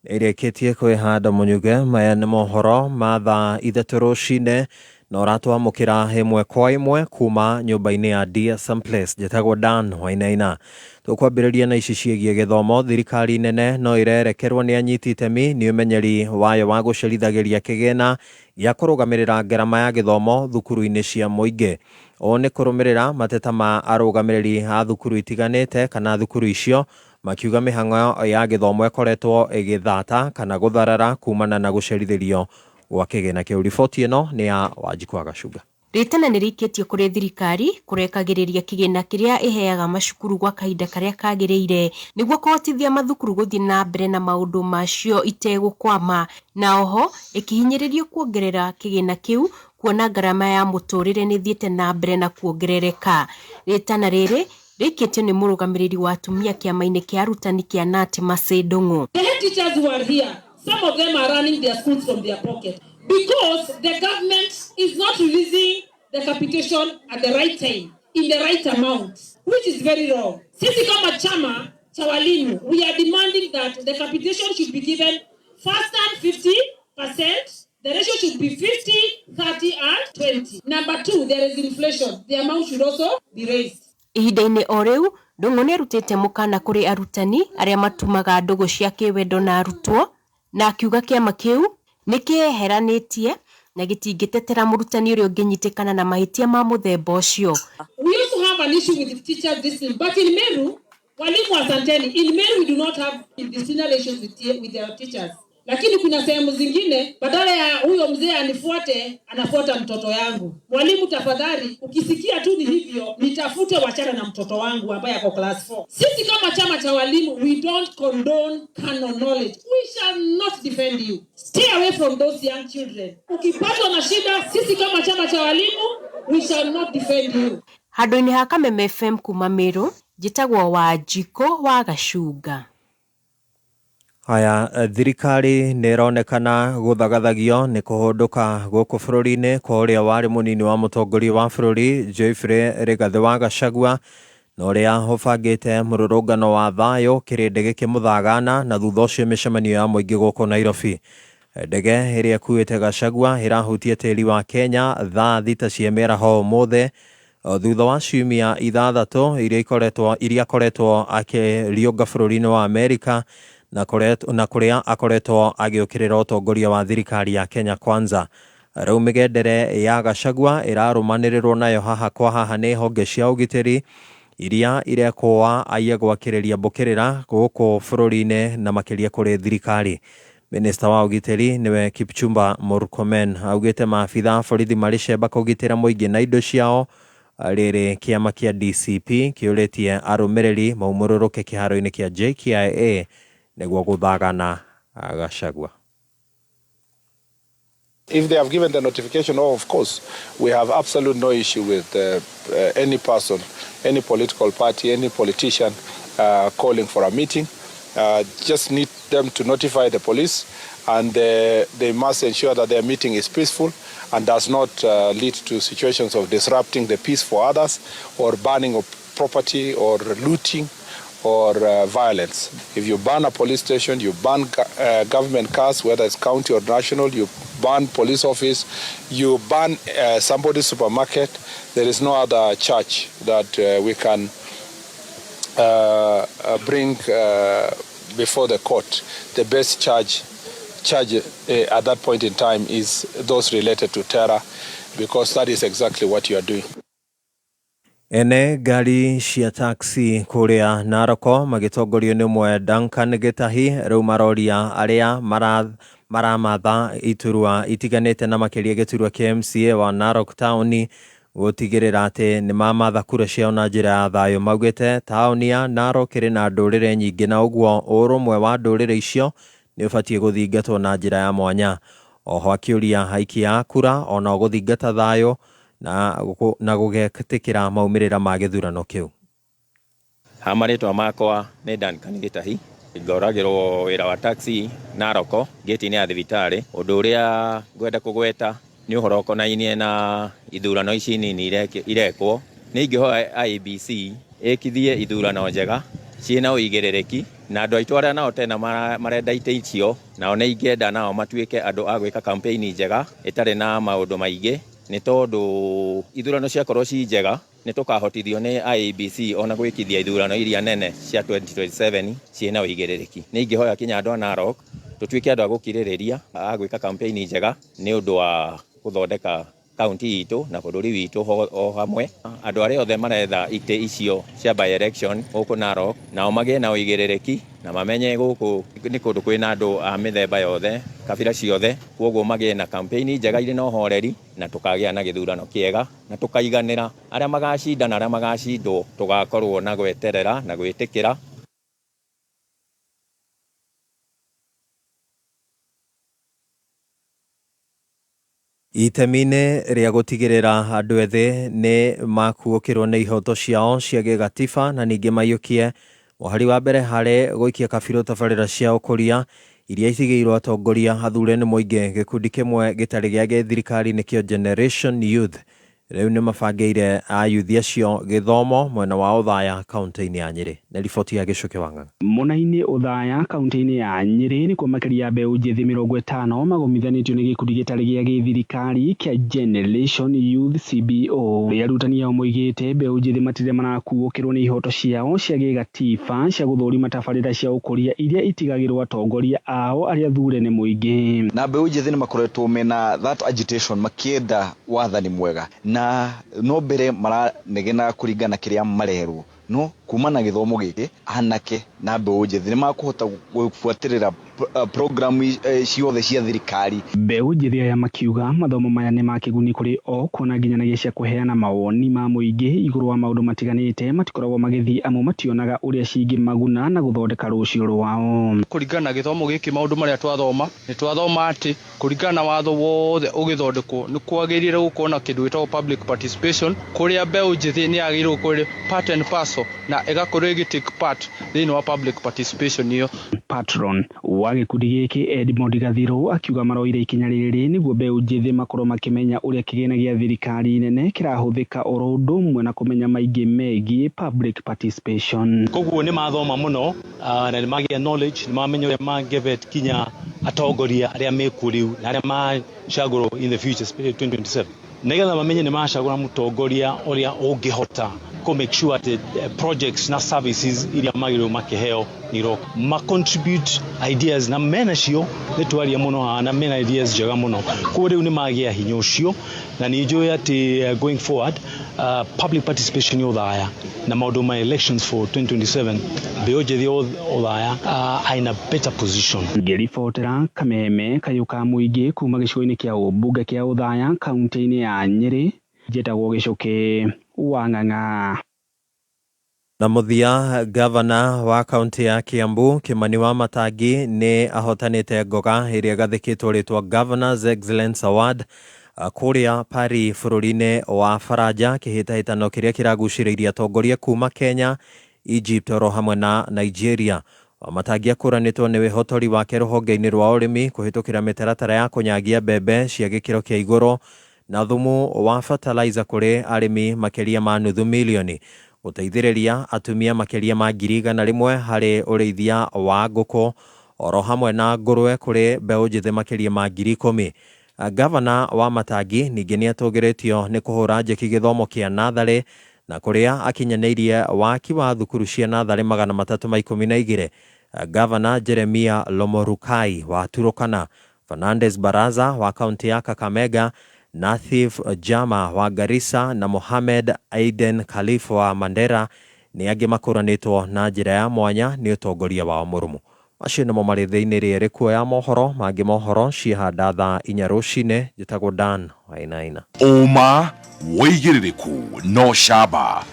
ireketie kwihanda munyuge. Maya ni mohoro ma thaa 3 rucine na uratwamukira himwe kwa imwe kuma nyumba-ini ya DSM Place. Jetagwo Dan Wainaina. Tukwambiriria na ici ciegie githomo. Thirikari nene no irerekerwo ni anyiti itemi ni umenyeri wayo wa gucerithagiria kigina ya kurugamirira ngarama ya githomo thukuru-ini cia muingi. O ni kurumirira mateta ma arugamiriri a thukuru itiganite kana thukuru icio makiuga mihango ya githomo ekoretwo igithata kana gutharara kumana na gucerithirio gwa kigina kiu. Riboti ino ni ya Wanjiku Agacunga. Ritana nirikitie kuri thirikari kurekagiriria kigina kiria iheaga macukuru gwa kahinda karia kagiriire niguo kuhotithia mathukuru guthii na mbere na maundu macio itegukwama, na oho ikihinyiririo kuongerera kigina kiu kuona ngarama ya muturire ni thiete na mbere na kuongerereka. Ritana riri rikitio ni murugamiriri wa atumia kiama-ini kia arutani kia Nat Macedongo. The head teachers who are here, some of them are running their schools from their pocket because the government is not releasing the capitation at the right time, in the right amount, which is very wrong. Sisi kama chama cha walimu, we are demanding that the capitation should be given first and 50%. The ratio should be 50, 30 and 20. Number 2, there is inflation. The amount should also be raised. Ihinda-ini o riu Ndung'u ni arutite mukana kuri arutani aria matumaga ndugu cia kiwendo na arutwo, na akiuga kiama kiu nikieheranitie na gitingitetera murutani uria unginyitikana na mahitia ma muthemba ucio. We also have an issue with the teachers discipline, but in Meru, walimu asanteni, in Meru we do not have disciplinary issues with our teachers. Lakini kuna sehemu zingine badala ya huyo mzee anifuate anafuata mtoto yangu. Mwalimu tafadhali, ukisikia tu ni hivyo nitafute wachana na mtoto wangu ambaye ako class 4. Sisi kama chama cha walimu, we don't condone canon knowledge. We shall not defend you. Stay away from those young children. Ukipatwa na shida, sisi kama chama cha walimu, we shall not defend you. Handu-ini ha Kameme FM kuma Meru, njitagwo Wanjiku Agacunga. Haya, thirikari nironekana guthagathagio ni kuhunduka guku bururi-ini kwa uria wari munini wa mutongoria wa bururi Geoffrey Rigathi wa Gachagua na uria hubangite mururungano wa thayo kirindi gikimuthagana na thutha ucio micemanio ya muingi guku Nairobi. Ndege iria kuite Gachagua irahutia tiri wa Kenya thaa thita cia mĩaraho ũmũthĩ thutha wa ciumia 6 iria koretwo akiriunga bururi-ini wa Amerika na kuria akoretwo agiukirira utongoria wa thirikari ya Kenya Kwanza. Rĩu mĩgendere ya Gachagua irarumanĩrĩrwo nayo haha kwa haha nĩ honge cia ũgitĩri iria irekwa aiye gwakĩrĩria mbũkĩrĩra gũkũ bũrũri-inĩ na makĩria kũrĩ thirikari. Minista wa ũgitĩri niwe Kipchumba Murkomen augĩte maabitha borithi marĩ cemba kũgitĩra mũingĩ na indo ciao. Rĩrĩ kĩama kĩa DCP kĩũrĩtie arũmĩrĩri maumũrũrũke kĩharo-inĩ kĩa JKIA nĩguo gũthagana Gachagua. If they have given the notification, of course, we have absolute no issue with any person, any political party, any politician calling for a meeting. Just need them to notify the police, and they must ensure that their meeting is peaceful and does not lead to situations of disrupting the peace for others or burning of property or looting or violence. If you burn a police station, you burn government cars, whether it's county or national, you burn police office, you burn somebody's supermarket, there is no other charge that we can bring before the court. The best charge at that point in time is those related to terror, because that is exactly what you are doing. Ene gari cia taxi kuria Naroko magitongorio ni mwe Duncan Gitahi riu maroria aria maramatha iturwa itiganite na makiria giturwa KMCA wa Narok Town gutigirira ati ni mamatha kura ciao na njira ya thayo. Maugite taoni ya Narok iri na ndurire nyingi na uguo urumwe wa ndurire icio ni ubatie guthingatwo na njira ya mwanya. Oho akiuria haiki ya kura ona guthingata thayo na gugetikira maumirira ma githurano kiu. Hamaritwa makwa ni Duncan Gitahi, ngoragirwo wira wa taxi Naroko geti-ini ya thibitari. Undu uria ngwenda kugweta ni uhoro ukonainie na ithurano ici nini irekwo. Ni ingihoya IEBC ikithie ithurano njega ciina uigirereki na andu aitu aria nao tena marenda ite icio nao ni ingenda nao matuike andu a gwika campaign njega itari na maundu maingi. Ni tondu ithurano ciakorwo ci njega ni tukahotithio ni IEBC ona gwikithia ithurano iria nene cia 2027 ciina uigirereki. Ni ingihoya kinya andu a Narok tutuike andu a gukiririria a gwika campaign njega ni undu wa guthondeka county itu na bururi witu o hamwe. Andu aria othe maretha ite icio cia by election guku Narok nao magie na uigirereki na mamenye guku ni kundu kwina andu a mithemba yothe kabira ciothe, koguo magie na campaign njega iri na uhoreri na tukagia na githurano kiega na tukaiganira aria magacinda na aria magacindwo tugakorwo na gweterera na gwitikira. Itemine ria gutigirira andu ethi ni makuukirwo ni ihoto ciao cia gigatiba na ningi mayukie uhari wa mbere hari guikia kabiru tabarira cia ukuria iria itigiirwo atongoria athure ni muingi. Gikundi kimwe gitari gia githirikari nikio Generation Youth riu ni mabangeire ayuthi acio githomo mwena wa Uthaya kaunti-ini ya Nyeri. Na riboti ya Gicuke Wang'ang'a. Mwena-ini Uthaya kaunti-ini ya Nyeri ni kwa makiria mbeu njithi 50 magomithanitio ni gikundi gitari gia githirikari kia Generation Youth CBO. Arutani ao moigite mbeu njithi matire marakuukirwo ni ihoto ciao cia gigatiba cia guthurima tabarira cia ukuria iria itigagirwo atongoria ao aria athure ni muingi. Na mbeu njithi ni makoretwo mena that agitation makienda wathani mwega na no mbere maranegena kuringana kiria marerwo no kumana githomo giki anake na mbeu njithi ni makuhota gufuatirira programu ciothe cia thirikari. Mbeu njithi ya makiuga mathomo maya ni makiguni kuri o kuona nginyanagia cia kuheana mawoni ma muingi iguru wa maundu matiganite matikoragwo magithi amwe mationaga uria cingi maguna na guthondeka rucio rwao. Kuringana githomo giki maundu maria twathoma ni twathoma ati kuringana watho wothe ugithondekwo ni kwagirire gukona kindu gitagwo public participation kuria mbeu njithi ni agirwo kuri part and parcel na igakorwo igitake part thini wa public participation iyo. Patron wa gikundi giki Edmond Gathiro akiuga maroire ikinya riri niguo mbeu njithi makorwo makimenya uria kigena gia thirikari nene kirahuthika oro undu umwe na kumenya maingi megie public participation. Koguo ni mathoma muno na ni magia knowledge ni mamenya uria mangevet kinya atongoria aria mekuriu na aria macagurwo in the future 2027 nigetha mamenye ni macagura mutongoria uria ungihota ko make sure that projects na services iria magiro makiheo niro ma contribute ideas na mena cio ni twaria muno na mena ideas njega muno ko riu ni magia hinya ucio na ni njoi ati going forward public participation Uthaya na maundu ma elections for 2027 mbeu njithi Uthaya aina better position. Ngiribotera Kameme Kayuka muingi kuma gicigo-ini kia ubunge kia Uthaya kaunti-ini ya Nyeri njitagwo Gicuke Wang'ang'a. Na muthia governor wa kaunti ya Kiambu Kimani Wamatangi ni ahotanite ngoga iria gathikitwo ritwa Governors Excellence Award kuria Paris bururi-ini wa Faranja kihitahitano kiria kiraguciriria atongoria kuma Kenya, Egypt oro hamwe na Nigeria. Wamatangi akũranĩtwo nĩ wĩhotori wake rũhonge-inĩ rwa ũrĩmi kũhĩtũkĩra mĩtaratara ya kũnyagia mbembe cia gĩkĩro kĩa igũrũ na thumu wa fertilizer kũrĩ arĩmi makĩria ma nuthu milioni gũteithĩrĩria atumia makĩria ma 100,000 harĩ ũrĩithia wa ngũkũ oro hamwe na ngũrwe kũrĩ mbeũ njĩthĩ makĩria ma 10,000. Gavana wa Matangi ningĩ nĩatũgĩrĩtio nĩ kũhũra njeki gĩthomo kĩa natharĩ na kũrĩa akinyanĩirie waki wa thukuru cia natharĩ 312. Gavana Jeremia Lomorukai wa Turukana, Fernandes Baraza wa kaunti ya Kakamega, Nathif Jama wa Garissa na Mohamed Aiden Khalifa wa Mandera nĩ angĩ makũranĩtwo na njĩra ya mwanya nĩ ũtongoria wao mũrũmu. Acio nĩmo marĩ thĩinĩ rĩrĩ kuoya mohoro mangĩ mohoro ciĩhanda thaa 4 rũcinĩ. Njĩtagwo Dan Wainaina. Uma wĩigĩrĩrĩku no camba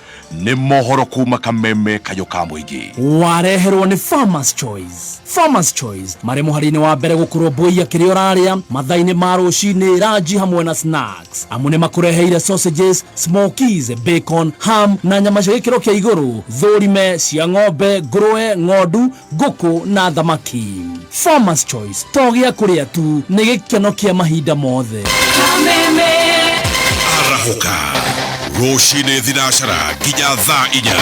nĩ mohoro kuma Kameme kayo ka mũingĩ. Wareherwo nĩ Farmers Choice. Farmers Choice marĩ mũhari-inĩ wa mbere gũkorwo mbũi akĩrĩa ũrarĩa mathaa-inĩ ma rũcinĩ, ranji hamwe na snacks. Amu nĩ makũreheire sausages, smokies, bacon, ham na nyama cia gĩkĩro kĩa igũrũ, thũrime cia ng'ombe, ngũrwe, ng'ondu, ngũkũ na thamaki. Farmers Choice to gĩa kũrĩa tu, nĩ gĩkeno kĩa mahinda mothe. Kameme arahuka rũcinĩ thinacara nginya thaa 4.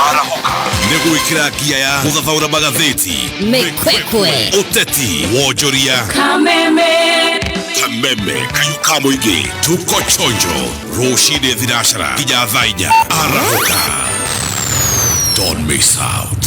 Arahuka nĩ gwĩkĩra ngia ya gũthathaũra magathĩti, mĩkwekwe, ũteti, wonjoria. Kameme kayo ka mũingĩ, tuko chonjo rũcinĩ thinacara nginya thaa 4. Arahuka, don't miss out.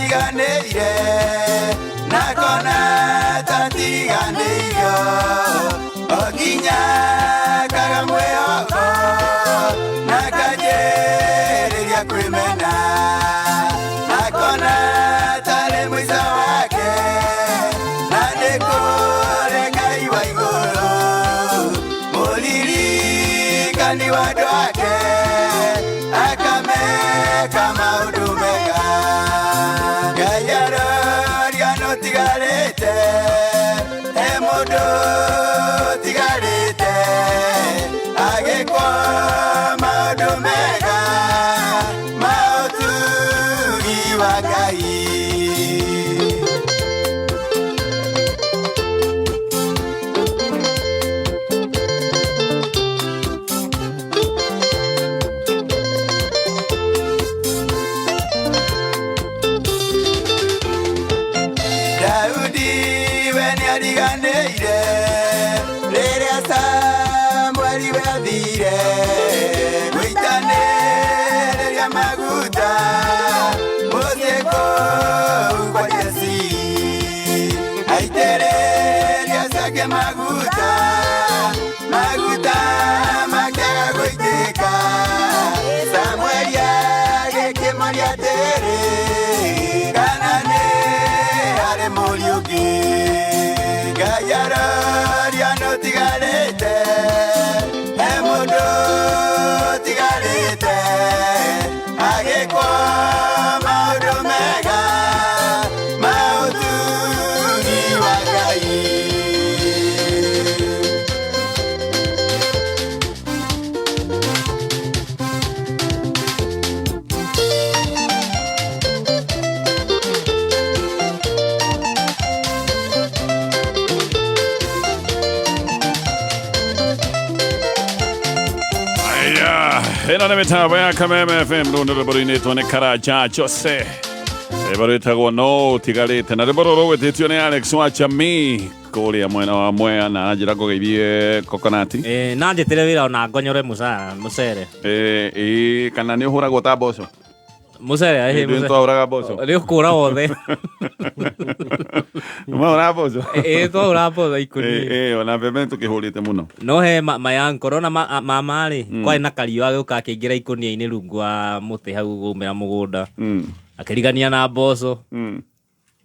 ndiganĩire na kona tatiganĩirio okinya kagamwĩhoko na kanjĩrĩria kwĩmena na kona tarĩ mũico wake na nĩkũrĩ Ngai wa igũrũ mũririkani wa andũ ake akameka maũndũ mega Ngai aroria nũtigarĩte he mũndũ tigarĩte agĩkwo maũndũ mega ma ũtugi wa Ngai Daudi we nĩariganĩire rĩrĩa Samweli we athire gũitanĩrĩria maguta mũciĩ kũu kwa Jesi aitĩrĩria Sake maguta makĩaga gũitĩka Samweli agĩkĩmoria atĩrĩ kana nĩ harĩ mũriũ ũngĩ Ngai aroria nũtigarĩte he mũndũ tigarĩte agĩkwo maũndũ mega ma ũtugi wa Ngai ĩno nĩ mĩtambo ya Kameme FM rũndũ rũbũrũ-inĩ nĩ Karaja Jose rwĩmbo rwĩtagwo no ũtigarĩte na rwĩmbo rũrũ rũgwĩtĩtio nĩ Alex Wachami kũrĩa mwena wa Mwea na njĩra ngũgeithie Kokonati na njĩtĩre wĩra ona ngonyore mũcere kana nĩ ũhũragwo ta mboco mũcere twahũraga mboco nĩ ũkũra wothe mahũraga mboco twahũraga mboco ikũnia ona mbembe tũkĩhũrĩte mũno no he mayankoro na mama-rĩ kwarĩ na kariũ agĩũka akĩingĩra ikũnia-inĩ rungu wa mũtĩ hau gũmĩra mũgũnda akĩrigania na mboco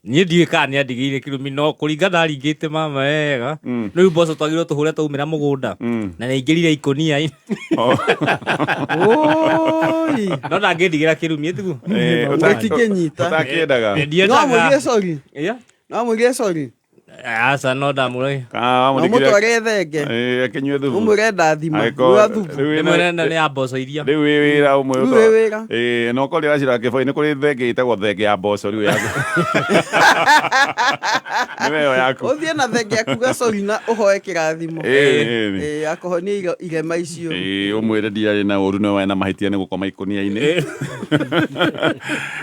niĩ ndiũĩ kana nĩ andigĩire kĩrumi no kũringana aringĩte mama wega rĩu mboco twagĩrĩirwo tũhũre twaumĩra mũgũnda na nĩaingĩrire ikũnia-inĩ no ndangĩndigĩra kĩrumi tiguo ũtakĩnyita no mũigire sorry aca no ndamũrĩ mũtware thenge akĩnyue thubu ũmwĩre ndathima rĩmwe nĩ ya mboco iria rĩu wĩ wĩra ũmwe no korĩ racira kĩboi nĩ kũrĩ thenge ĩtagwo thenge ya mboco rĩu yaku nĩweyo yaku ũthiĩ na thenge akuga sorry na ũhoe kĩrathimo akũhonia irema icio ũmwĩre ndiarĩ na ũru nĩwe na mahĩtia nĩ gũkoma ikũnia-inĩ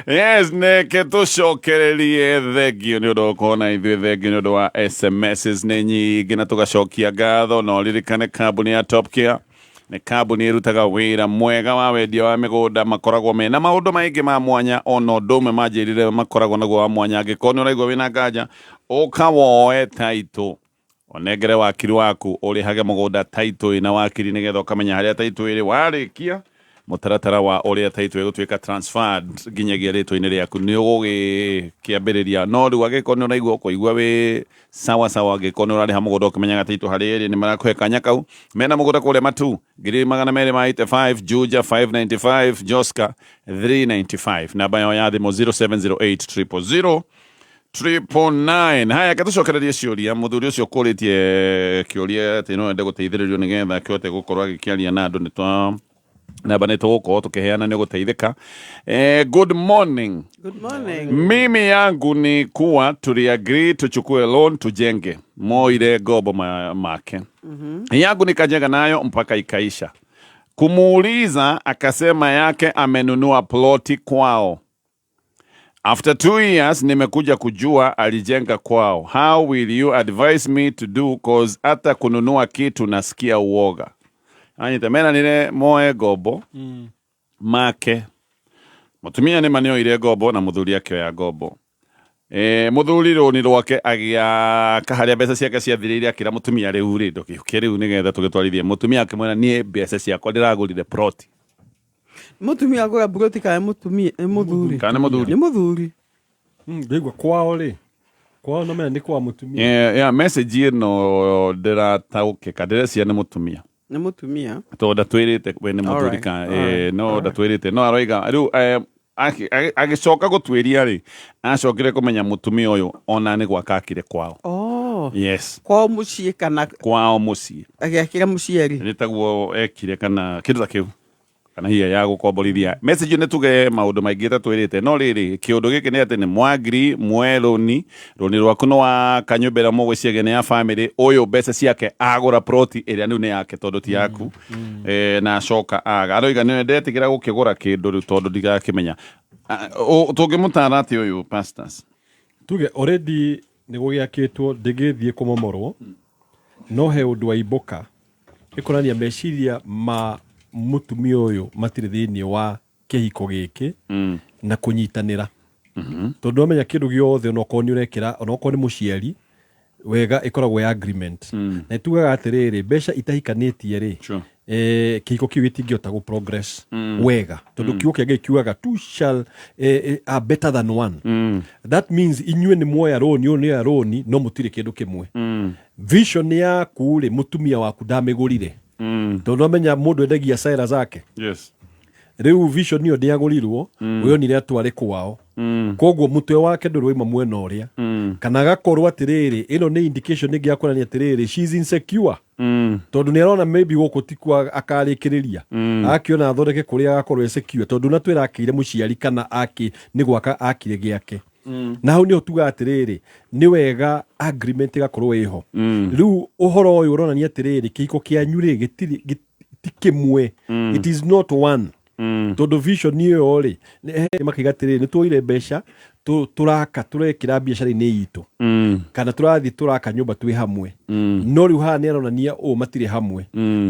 yes neke tũcokererie thengio nĩ ũndũ wa gũkorwo na ithuĩ thengio nĩ ũndũ wa SMSs nĩ nyingĩ na tũgacokia ngatho no ririkane kambuni ya Top Care nĩ kambuni ĩrutaga wĩra mwega wa wendia wa mĩgũnda makoragwo mena maũndũ maingĩ ma mwanya ona ũndũ ũmwe manjĩrire makoragwo naguo wa mwanya angĩkorwo nĩ ũraigua wĩna nganja ũka woe taitũ onengere wakiri waku ũrĩhage mũgũnda taitũ ĩna wakiri nĩgetha ũkamenya harĩa taitũ ĩrĩ warĩkia mũtaratara wa ũrĩa taitũ ĩgũtuĩka transferred nginyagia rĩtwa-inĩ rĩaku nĩ ũgũgĩkĩambĩrĩria no rĩu angĩkorwo nĩ ũraigua kũigua wĩ sawa angĩkorwo nĩ ũrarĩha mũgũnda ũkĩmenyaga taitũ harĩa ĩrĩ nĩ marakũhe kanya kau mena mũgũnda kũrĩa Matu 285 Juja 595 Joska 395 namba yao ya thimũ 0708 000 haya katucokererie ciũria mũthuri ũcio ũkũrĩtie kĩũria atĩ no ende gũteithĩrĩrio nĩgetha kĩhote gũkorwo agĩkĩaria na andũ nĩ twa namba nĩ tũgũkorwo tũkĩheana nĩ gũteithĩka good morning mimi yangu ni kuwa tuliagree tuchukue loan tujenge moire gobo make yangu nikajenga nayo mpaka ikaisha kumuuliza akasema yake amenunua ploti kwao. After 2 years nimekuja kujua alijenga kwao. How will you advise me to do cause hata kununua kitu nasikia uoga. Anita mena nile moe gobo make Mutumia ni manio ile ngombo na muthuri akioya ngombo. Muthuri roni rwake agia kaharia mbeca ciake ciathirire akira mutumia riu ri ndokiuke riu nigetha tugitwarithie mutumia akimwena nie mbeca ciakwa ndiragurire plot. Mutumia agura plot kana mutumia muthuri. Kana muthuri. Ni muthuri. Ndegwa kwao ri. Kwao no mena ni kwa mutumia. Message ino ndiratauke kadire cia ni mutumia. Ni mutumia. To ndatwirite we ni muthuri ka no ndatwirite no aroiga riu agicoka gutwiria ri acokire kumenya mutumia uyu ona ni gwakakire kwao. Yes. Kwao mucii kana kwao mucii. Agiakira muciari. Nitaguo ekire kana kindu ta kiu. Kana hiya ya gukomborithia. Message ni tuge maundu maingi tatwirite no riri kiundu giki ni ati ni mwagiri mweroni roni rwaku no wa kanyumbera mugwiciage ni ya family uyu mbeca ciake agura plot iria ni yake tondu ti yaku na acoka aga aroiga ni ndetigira gukigura kindu riu tondu ndigakimenya tungimutara ati uyu pastors tuge already ni gugiakitwo ndigithie kumomorwo no he undu wa iboka ikorania meciria ma mutumia uyu matire thiini wa kihiko giki na kunyitanira tondu amenya kindu giothe no koni urekira no koni muciari wega ikoragwo ya agreement na itugaga atiriri mbeca itahikanitie ri kihiko kiu gitingihota gu progress wega tondu kiugo kiage kiugaga two shall are better than one. That means inyue ni moya roni yo ni aroni no mutire kindu kimwe. Vision yaku ri mutumia waku ndamigurire tondu amenya mundu endagia saira zake. Yes. Riu vision niyo ndiagurirwo uyo ni ria tware kwao koguo mutwe wake ndurwe mwena uria kana gakorwo atiriri ino ni indication ngi akorania atiriri she is insecure tondu ni arona maybe goko tikwa akarikiriria akiona athondeke kuria agakorwo insecure tondu na twira akire muciari kana aki ni gwaka akire giake na hau ni tuga atiriri ni wega agreement gakorwo iho riu uhoro uyu uronania atiriri kiko kianyure gitiri tikimwe it is not one tondu vision niyo ri makigatire ni tuire mbeca turaka turekira biacara ni itu kana turathi turaka nyumba twi hamwe no riu ha ni aronania matire hamwe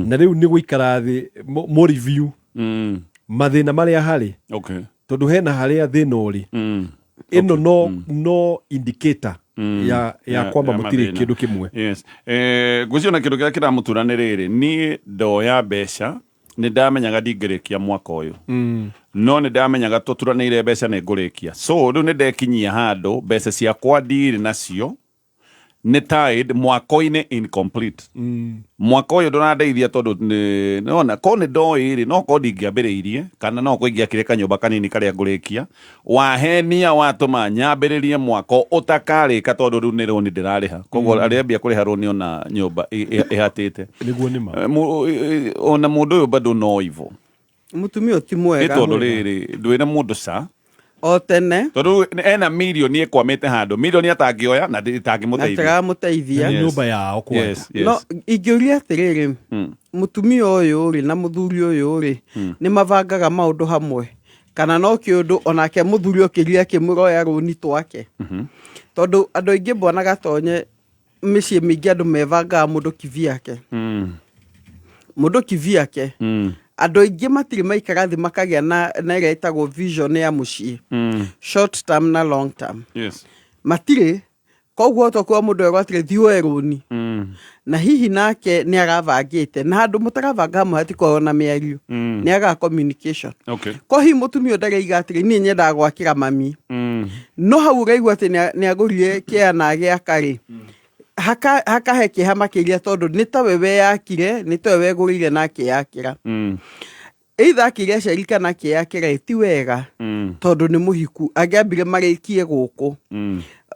na riu ni guikara thi mo review mathina maria hari tondu hena haria thina uri ino no indicator ya kwamba mutire kindu kimwe. Yes. Guciona kindu kia kiramuturane riri ni ndoya mbeca ni ndamenyaga ndingirikia mwaka uyu no ni ndamenyaga tuturanire mbeca ni ngurikia so riu ni ndekinyia handu mbeca ciakwa ndiri nacio ni tied mwako-ini incomplete mwaka uyu ndunandeithia tondu nona ko ni ndoiri no ko ndingiambiriirie kana no ko ingiakire kanyumba kanini karia ngurikia wahenia watuma nyambiririe mwako utakarika tondu riu ni roni ndirariha koguo ariambia kuriha roni ona nyumba ihatite niguo nima ona mundu uyu bado no ivo mutumia ti mwega tondu riri ndwina mundu sa o tene tondu ena milioni ekwamite handu milioni atangioya na nditagamuteithia nyumba yao kwa no ingiuria atiriri mutumia uyu ri na muthuri uyu ri ni mavangaga maundu hamwe kana no kiundu onake muthuri okiria kimroya runi twake tondu andu ingi mbona gatonye micii mingi andu mevangaga mundu kiviake mundu kiviake andu ingi matiri maikara thi makagia na ira itagwo vision ya mucii short term na long term. Yes. Matiri koguo to kwa mundu egwatire thiweruni na hihi nake ni aravangite na andu mutaravanga muhati kuona miario ni aga communication. Okay. Ko hi mutumio ndageiga atiri ni nyenda gwakira mami no hau raigwa ati ni agurire kia na agia kari haka heke hamakiria tondu ni tawe we yakire ni tawe we gurire nake yakira either kiria sherika nake yakira ti wega tondu ni muhiku agiambire marikie guku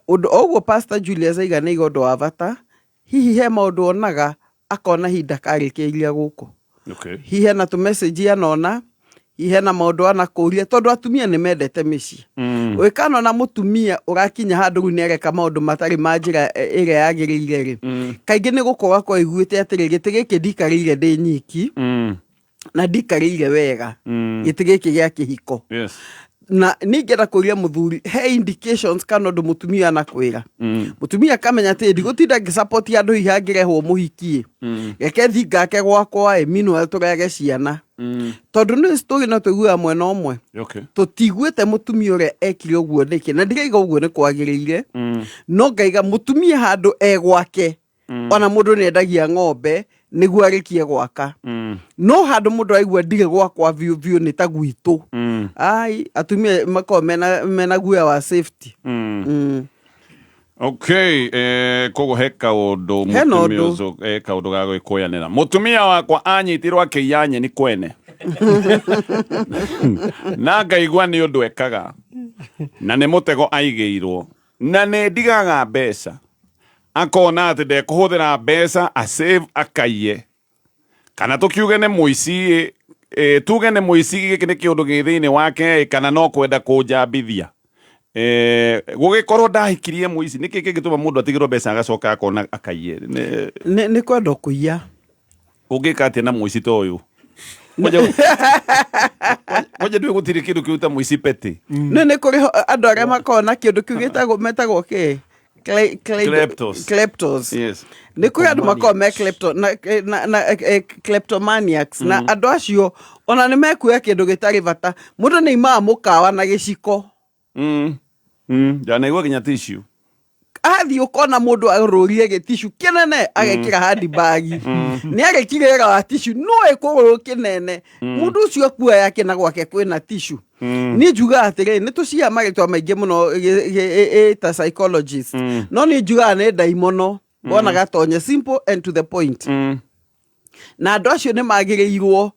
undu ogwo Pastor Julius aiga ni gondo wa bata hihi he maundu onaga akona hinda karikiria guku hihi na tu message anona hihi na maundu ana kuria tondu atumia ni mendete mici wikano na mutumia urakinya handu ni ereka maundu matari manjira ire yagirire ri kaingi ni gukorwa kwa iguite atiri gitigiki ndikarire ndi nyiki na ndikarire wega gitigiki gia kihiko na ningenda kuria muthuri he indications kana ndu mutumia anakwira mutumia kamenya ti ndigutinda ngisupport andu ihangirehwo muhikie geke thinga ke gwakwa mino turege ciana tondu ni story no tuigua mwena omwe tutiguite mutumia ure ekire uguo niki na ndigaiga uguo ni kwagiriire no ngaiga mutumia handu gwake ona mundu nendagia ng'ombe niguo arikie gwaka no handu mundu aigua ndige gwakwa view ni ta gwitu ai atumia mena guya wa safety Okay, kogo heka odo mutumia uzo heka odo gago ikoyanira mutumia wakwa anyitirwo akiyanye ni kwene na ngaigua ni undu ekaga na ni mutego aigeirwo na ne ndigaga mbeca akona ati ndekuhuthira mbeca a save akaiye kana tukiuge ne muici tuge ne muici giki ni kiundu githini wake kana no kwenda kunjambithia gugikorwo ndahikirie muici niki kingituma mundu atigirwo mbeca agacoka akona akaiye ni kwenda kuiya ugika ati na muici to uyu moja ndwe gutiri kindu kiuta muici peti ni kuri andu aria makona kindu kiu gitagwo metagwo ke kleptos yes ni kuri andu makome kleptomaniacs na andu acio ona ni mekuya kindu gitari bata mundu ni imaa mukawa na giciko jana igwa kinya tissue athi ukona mundu arurie gitishu kinene agekira handbag ni agekire wega wa tissue no ekuguru kinene mundu ucio akua yake na gwake kwina tissue ni juga atire ni tucia magitwa maingi muno ta psychologist no ni juga ne daimono bona gatonye simple and to the point na andu acio ni magirirwo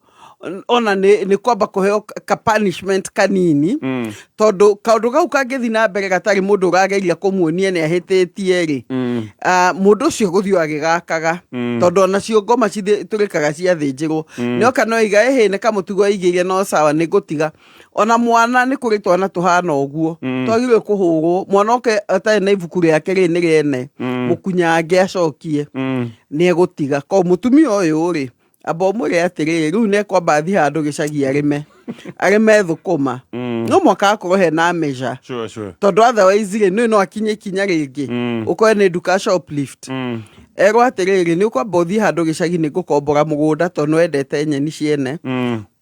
ona ni kwamba kuheo ka punishment kanini tondu kaundu gau kangithi na mbere gatari mundu gageria kumuonia ni ahitetie ri mundu ucio guthio agigakaga tondu ona cio ngoma turikaga cia thinjirwo no kana iga ehene kamutugo aigiire no sawa ni gutiga ona mwana ni kuri twana tuhana uguo twagirwe kuhurwo mwana oke atari na ibuku riake ri ni riene mukunyange acokie ni egutiga ko mutumia uyu ri abo mwire atiriri riu ne kwamba athi handu gicagi arime thukuma no mwaka akorohe na measure sure tondu otherwise no akinye kinya ringi ukoe ni duka shoplift ero atiriri ni kwamba uthi handu gicagi ni gukombora mugunda tondu endete nyeni ciene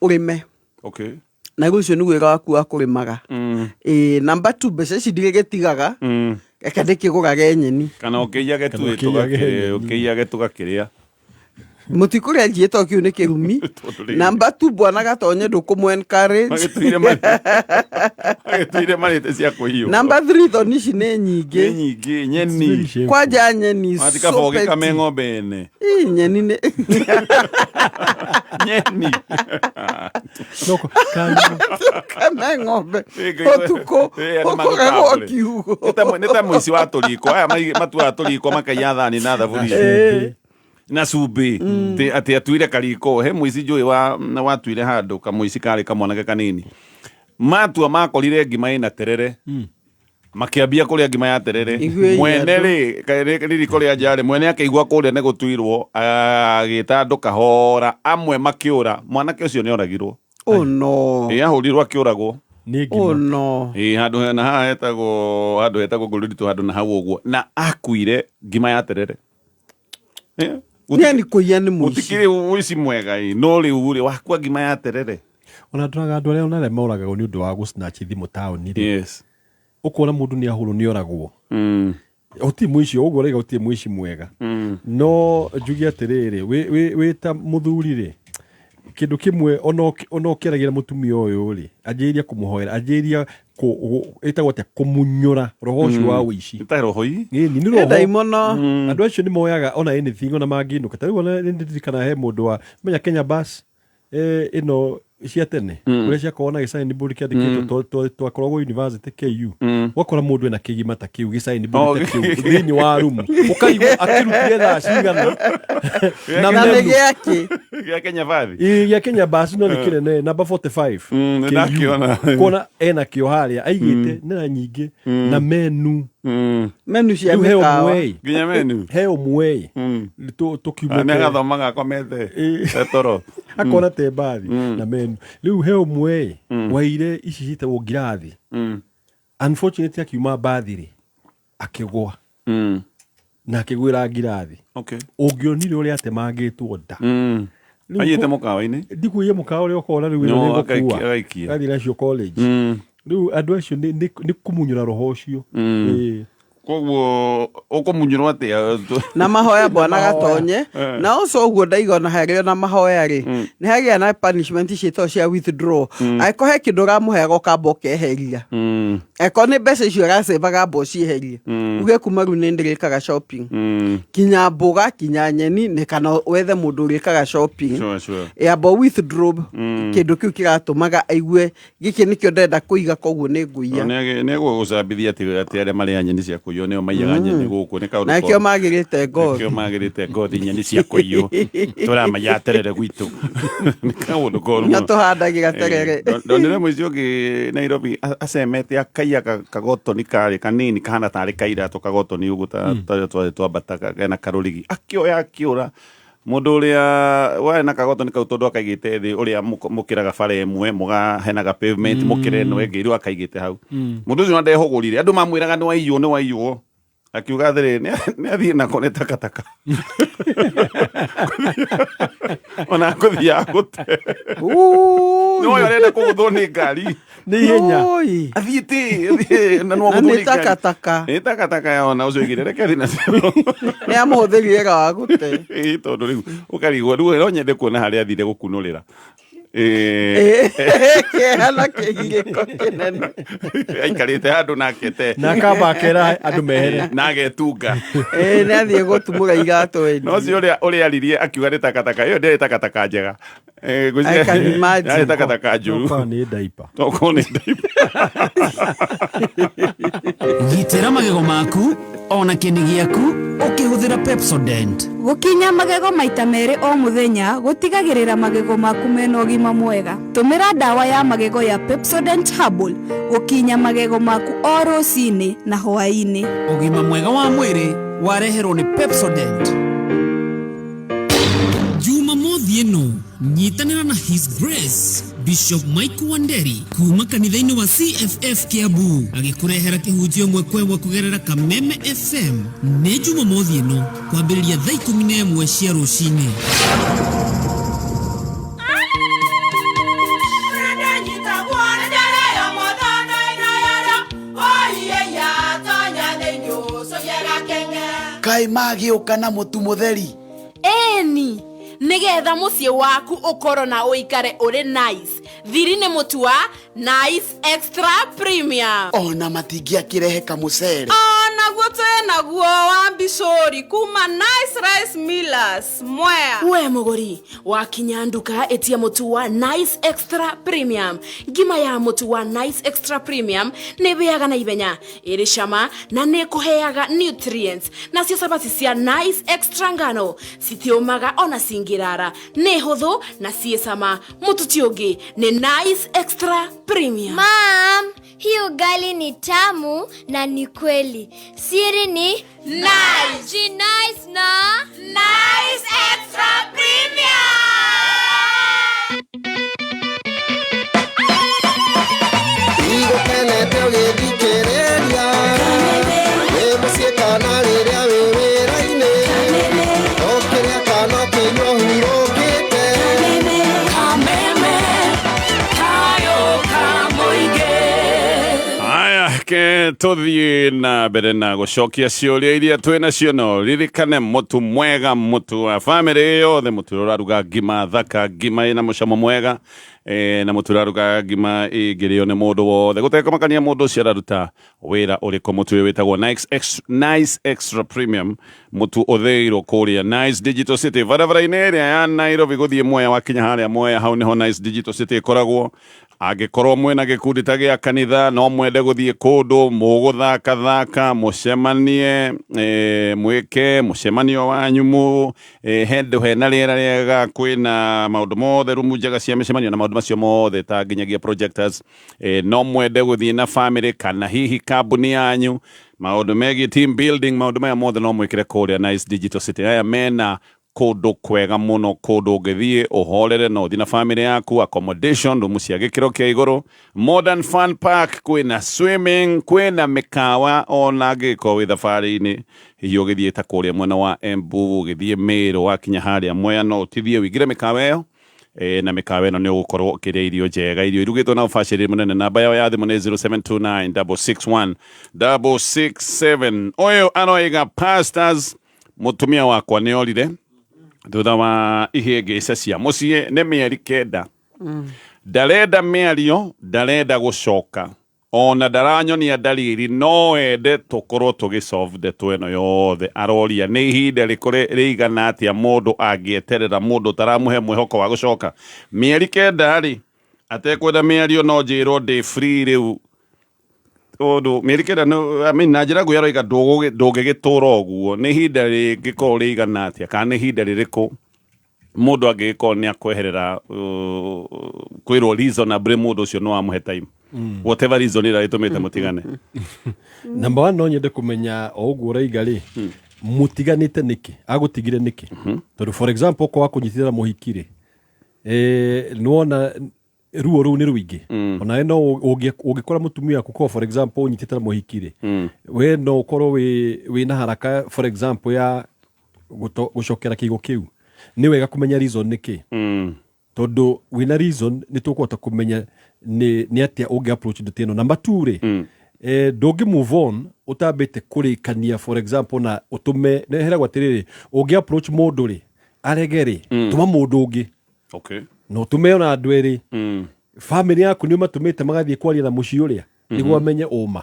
urime okay na gucio ni wira waku wa kurimaga number 2 mbeca ici ndigegetigaga reke ndikigurage nyeni kana ukiyage tugakiria mutikure njieto kiu ni kirumi number 2 bwana gatonye ndukumu encourage agitire marite cia kuhiyo number 3 thoni ici ni nyingi nyeni kwanja nyeni matika boge kame ng'ombe ene nyeni ne nyeni noko kame ng'ombe otuko okora kiugo neta muici wa tuliko aya matu wa tuliko makaya thani na thaburi na sube ati atuire kariko he muici njui wa tuire handu kamuici kari kamwana kanini matua makorire ngima ina terere makiambia kuria ngima ya terere mwene riri kuria njari mwene akaigua kuria ne gutuirwo agita kahora amwe makiura mwanake ucio ni oragirwo oh no ahurirwo akiuragwo oh no handu na ha hetagwo nguriritu handu na hau uguo na akuire ngima ya terere ni kuya ni muici utikire uici mwega no riu ri wakwa ngima ya terere ona turaga andu aria onare mauraga ni undu wa gusnatch thimu tauni yes ukona mundu ni ahuru ni oragwo uti muici uguo rega uti muici mwega no njugi atiriri we ta muthuri ri kindu kimwe ona ukeragira mutumia uyu ri anjiria kumuhoera anjiria etagwo atia kumunyura roho ucio wa wici ita roho ii ni roho daimono andu acio ni moyaga ona anything ona manginuka tari ona ndirikana he mundu wa menya Kenya bus ino cia tene uria ciakorwo gicani mburi kiandikitwo twakoragwo university KU wakora mundu ena kigima ta kiu gicani mburi ta kiu thini wa room ukaigua akirutire thaa cigana na megi ya Kenya bus ya Kenya bus no ni kinene number 45 nakiona kona ena kio haria aigite na nyingi na menu cia mekawa ginya menu heo mwei tukiuma na gathomaga komete etoro akona te bathi na menu Riu heo mwe waire ici citagwo ngirathi. Unfortunately akiuma bathiri akigwa. Na akigwira ngirathi. Okay. Ungionire uria atemangitwo nda. Ayete mukawa-ini. Ndikuye mukawa uria ukora riu no ngokua. Gathi nacio college. Riu andu acio ni kumunyura roho ucio. Koguo ukumunyurwo atia na mahoya bwana gatonye na ucio uguo ndaigona hario na mahoya ri ni hagia na punishment cito cia withdraw aiko he kindu ramuheaga kamba ukeheria eko ni mbeca icio racebaga mbo cieherie uge kuma ru ni ndirikaga shopping kinya mboga kinya nyeni ni kana wethe mundu urikaga shopping ya bo withdraw kindu kiu kiratumaga aigue giki nikio ndenda kuiga koguo ni nguia nego gucambithia ati aria mari nyeni cia kuyo nio maiyaga nyeni guku ni kaundu nakio magirite god nakio magirite god nyeni cia kuyo turamaya terere gwitu ni kaundu koru nyatuhandagira terere ndonire muicio gi Nairobi acemete akaiya kagoto ni kari kanini kahana tari kairato kagoto ni uguta twambataga kena karurigi akioya akiura mundu uria wa na kagoto ni kauto ndo akaigite thi uria mukiraga bare imwe muga henaga pavement mukire no engiru akaigite hau mundu ucio ndehogurire andu mamwiraga ni waiyo akiuga thire ni athie na kone takataka ona kuthia gute no yorenda kuguthwo ni ngari ni hinya athiite na no guthwo ni takataka yona ucio igire reke thina ni amuthirire ga gute tondu riu ukarigwo riu no nyende kuona haria athire gukunurira hana kigiko kinene aikarite handu nakete na kamba akera andu mehere na agetunga ni athie gutumura igato eni no cio uria aririe akiuga ni takataka iyo ndiri takataka njega gucia takataka njuru ko ni daipa gitira magego maku ona kini giaku ukihuthira Pepsodent. Gukinya magego maita meri o muthenya gutigagirira magego maku mena ugima mwega. Tumira dawa ya magego ya Pepsodent Herbal gukinya magego maku o rucini na hwaini. Ugima mwega wa mwiri wareherwo ni Pepsodent. Jumamothi ino nyitanira na His Grace Bishop Mike Wanderi kuma kanitha-ini wa CFF Kiambu agikurehera kihunjio mwekwe wa kugerera Kameme FM ni Jumamothi ino kwambiriria thaa 11 cia rucini. Kai magiuka na mutu mutheri eni nigetha mucii waku ukoro na uikare uri nice thiri ni mutu wa Nice Extra Premium ona matingia kirehe kamucere ona gutu naguo wa Bishori kuma Nice Rice Millers Mwea we muguri wakinya nduka etia mutu wa Nice Extra Premium ngima ya mutu wa Nice Extra Premium ni biaga na ibenya iri shama na ni kuheaga nutrients na cio sabati cia Nice Extra ngano citiomaga ona singirara ni huthu na ciesama mutu tiongi ni Nice Extra Premium. Mom, hii ugali ni tamu na ni kweli. Siri ni Nice. Ji nice na Nice Extra Premium. Igo kene teoge dikereria. Ebo sieka na liria weweraine. Okeria kana kenyo huro kete. Ke tuthie na mbere na gucokia ciuria iria twina cio no ririkane mutu mwega mutu wa family yothe mutu uraruga ngima thaka ngima ina mucamo mwega na mutu uraruga ngima igirio ni mundu wothe gutekomakania mundu cio araruta wira uriko mutu witagwo Nice Extra Premium mutu utheirwo kuria Nice Digital City barabara-ini ĩrĩa ya Nairobi guthie Mwea wakinya haria Mwea hau niho Nice Digital City ikoragwo angikorwo mwena gikundi ta gia kanitha no mwende guthie kundu muguthaka mucemanie mwike mucemanio wanyu mu hendu hena riera riega kwina maundu mothe rumu njega cia micemanio na maundu macio mothe ta nginyagia projectors no mwende guthie na family kana hihi kambuni yanyu maundu megi team building maundu maya mothe no mwikire kuria Nice Digital City aya mena kundu kwega muno kundu ngithie uhorere no thina family yaku accommodation rumu cia gikiro kia iguru modern fun park kwina swimming kwina mikawa ona giko wi thabari-ini hiyo githie ta kuria mwena wa Embu githie Meru wakinya haria Mwea no utithie wigire mikawa iyo na mikawa ino ni ugukorwo ukiria irio njega irio irugitwo na ubaciri munene namba yao ya thimu ni 0729667667 oyo aroiga pastors mutumia wakwa ni orire thutha wa ihĩngĩca cia mũciĩ nĩ mĩeri 9 ndarenda mĩario ndarenda gũcoka ona ndaranyonia dalili no ende tukorwo tũgĩsolve ndeto ĩno yothe aroria nĩ ihinda rĩigana atĩa mũndũ angĩeterera mũndũ taramũhe mwĩhoko wa gũcoka mĩeri 9 rĩ atekwenda mĩario no njĩrwo ndĩ free rĩu Odo America no najira guyaroiga ndũngĩgĩtũra ũguo nĩ ihinda rĩngĩkorwo rĩigana atĩa kana nĩ ihinda rĩrĩkũ mũndũ angĩgĩkorwo nĩ akweherera kwĩrwo reasonable mũndũ ũcio no amũhe time whatever reason ĩrĩa ĩtũmĩte mũtigane. Number 1 no nyende kũmenya o ũguo ũraiga rĩ mũtiganĩte nĩkĩ agũtigire nĩkĩ tondũ for example kwa kũnyitithana mũhiki rĩ nĩwona ruo rũu nĩ rũingĩ ona no ũngĩkora mũtumia kuko for example ũnyitĩte mũhiki rĩ we no ũkorwo wĩ na haraka for example ya gũcokera kiugo kĩu nĩ wega kũmenya reason nĩkĩ tondũ wĩna reason nĩ tũkũhota kũmenya nĩ atĩa ũngĩ approach ndeto ĩno. Number 2 rĩ ndũngĩ move on ũtambĩte kũrĩkania for example na ũtũme nĩheragwo atĩrĩrĩ ũngĩ approach mũndũ rĩ arege rĩ tũma mũndũ ũngĩ no tumeona andũ erĩ family yaku nĩ matumĩte magathiĩ kwaria na mũciĩ ũrĩa nĩguo amenye ũma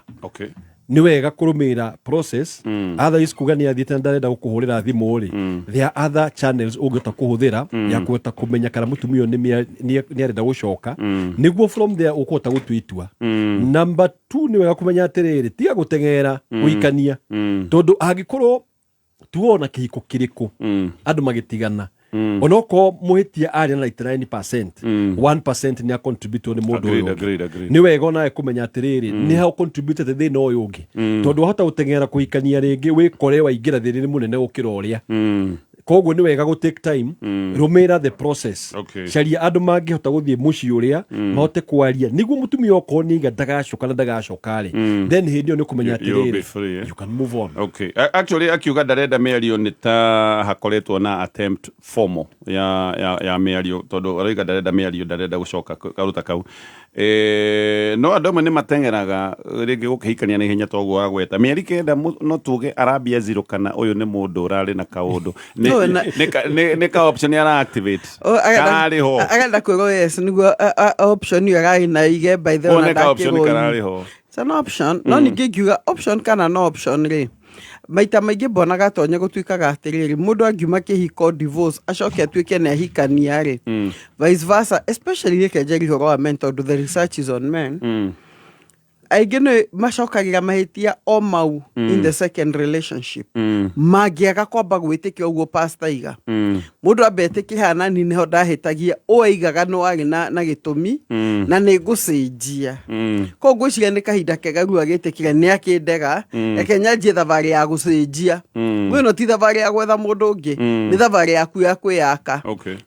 nĩ wega kũrũmĩrĩra process otherwise kuga nĩ athiĩte ndarenda gũkũhũrĩra thimũ rĩ there are other channels ũngĩhota kũhũthĩra ya kũhota kũmenya kana mũtumia nĩ arenda gũcoka nĩguo from there ũkũhota gũtua itua. Number 2 nĩ wega kũmenya atĩrĩrĩ tiga gũteng'era gũikania tondũ angĩkorwo tuona kĩhiko kĩrĩkũ andũ magĩtigana onoko muhitia ari na 99% 1% ni a contribute ni mundu uyu ni wega ona kumenya atiriri ni ha contribute the thina uyu ungi tondu hota utengera kuikania ringi wikore waingira thiri munene gukira uria koguo ni wega go take time rumira the process caria andu mangihota guthie muci uria mahote kwaria niguo mutumia oko ni ndagacoka na ndagacoka ri then hindi ni kumenya atiriri you can move on. Actually akiuga ndarenda mĩario nĩ ta hakoretwo na attempt formal ya mĩario tondu arauga ndarenda mĩario ndarenda gucoka karuta kau no andũ amwe nĩ mateng'eraga rĩngĩ gũkĩhikania na ihenya toguo wa gweta mĩeri 9 no tuge arambia zero kana ũyũ nĩ mũndũ ũrarĩ na kaũndũ nĩ ka option ya activate kararĩ ho agenda kwĩrwo yes nĩguo option ĩyo ararĩ na ige by the way na option kararĩ ho it's an option no ningĩ ngiuga option kana no option rĩ maita maingĩ mbonaga tonye gũtuĩkaga atĩrĩrĩ mũndũ angiuma kĩhiko divorce acoke atuĩke nĩ ahikania rĩ vice versa especially rĩkenjeri ũhoro wa men tondũ the research is on men aingĩ nĩ macokagĩra mahĩtia o mau in the second relationship mangĩaga kwamba gwĩtĩkia ũguo pastor iga mũndũ ambe etĩkie hana nĩho ndahĩtagia ũigaga no arĩ na gĩtũmi na nĩ ngũcenjia koguo ngwĩciria nĩ kahinda kega rĩu agĩtĩkire nĩ akĩndega reke nyanjie thabarĩ ya gũcenjia gwĩno ti thabarĩ ya gwetha mũndũ ũngĩ nĩ thabarĩ yaku ya kwĩyaka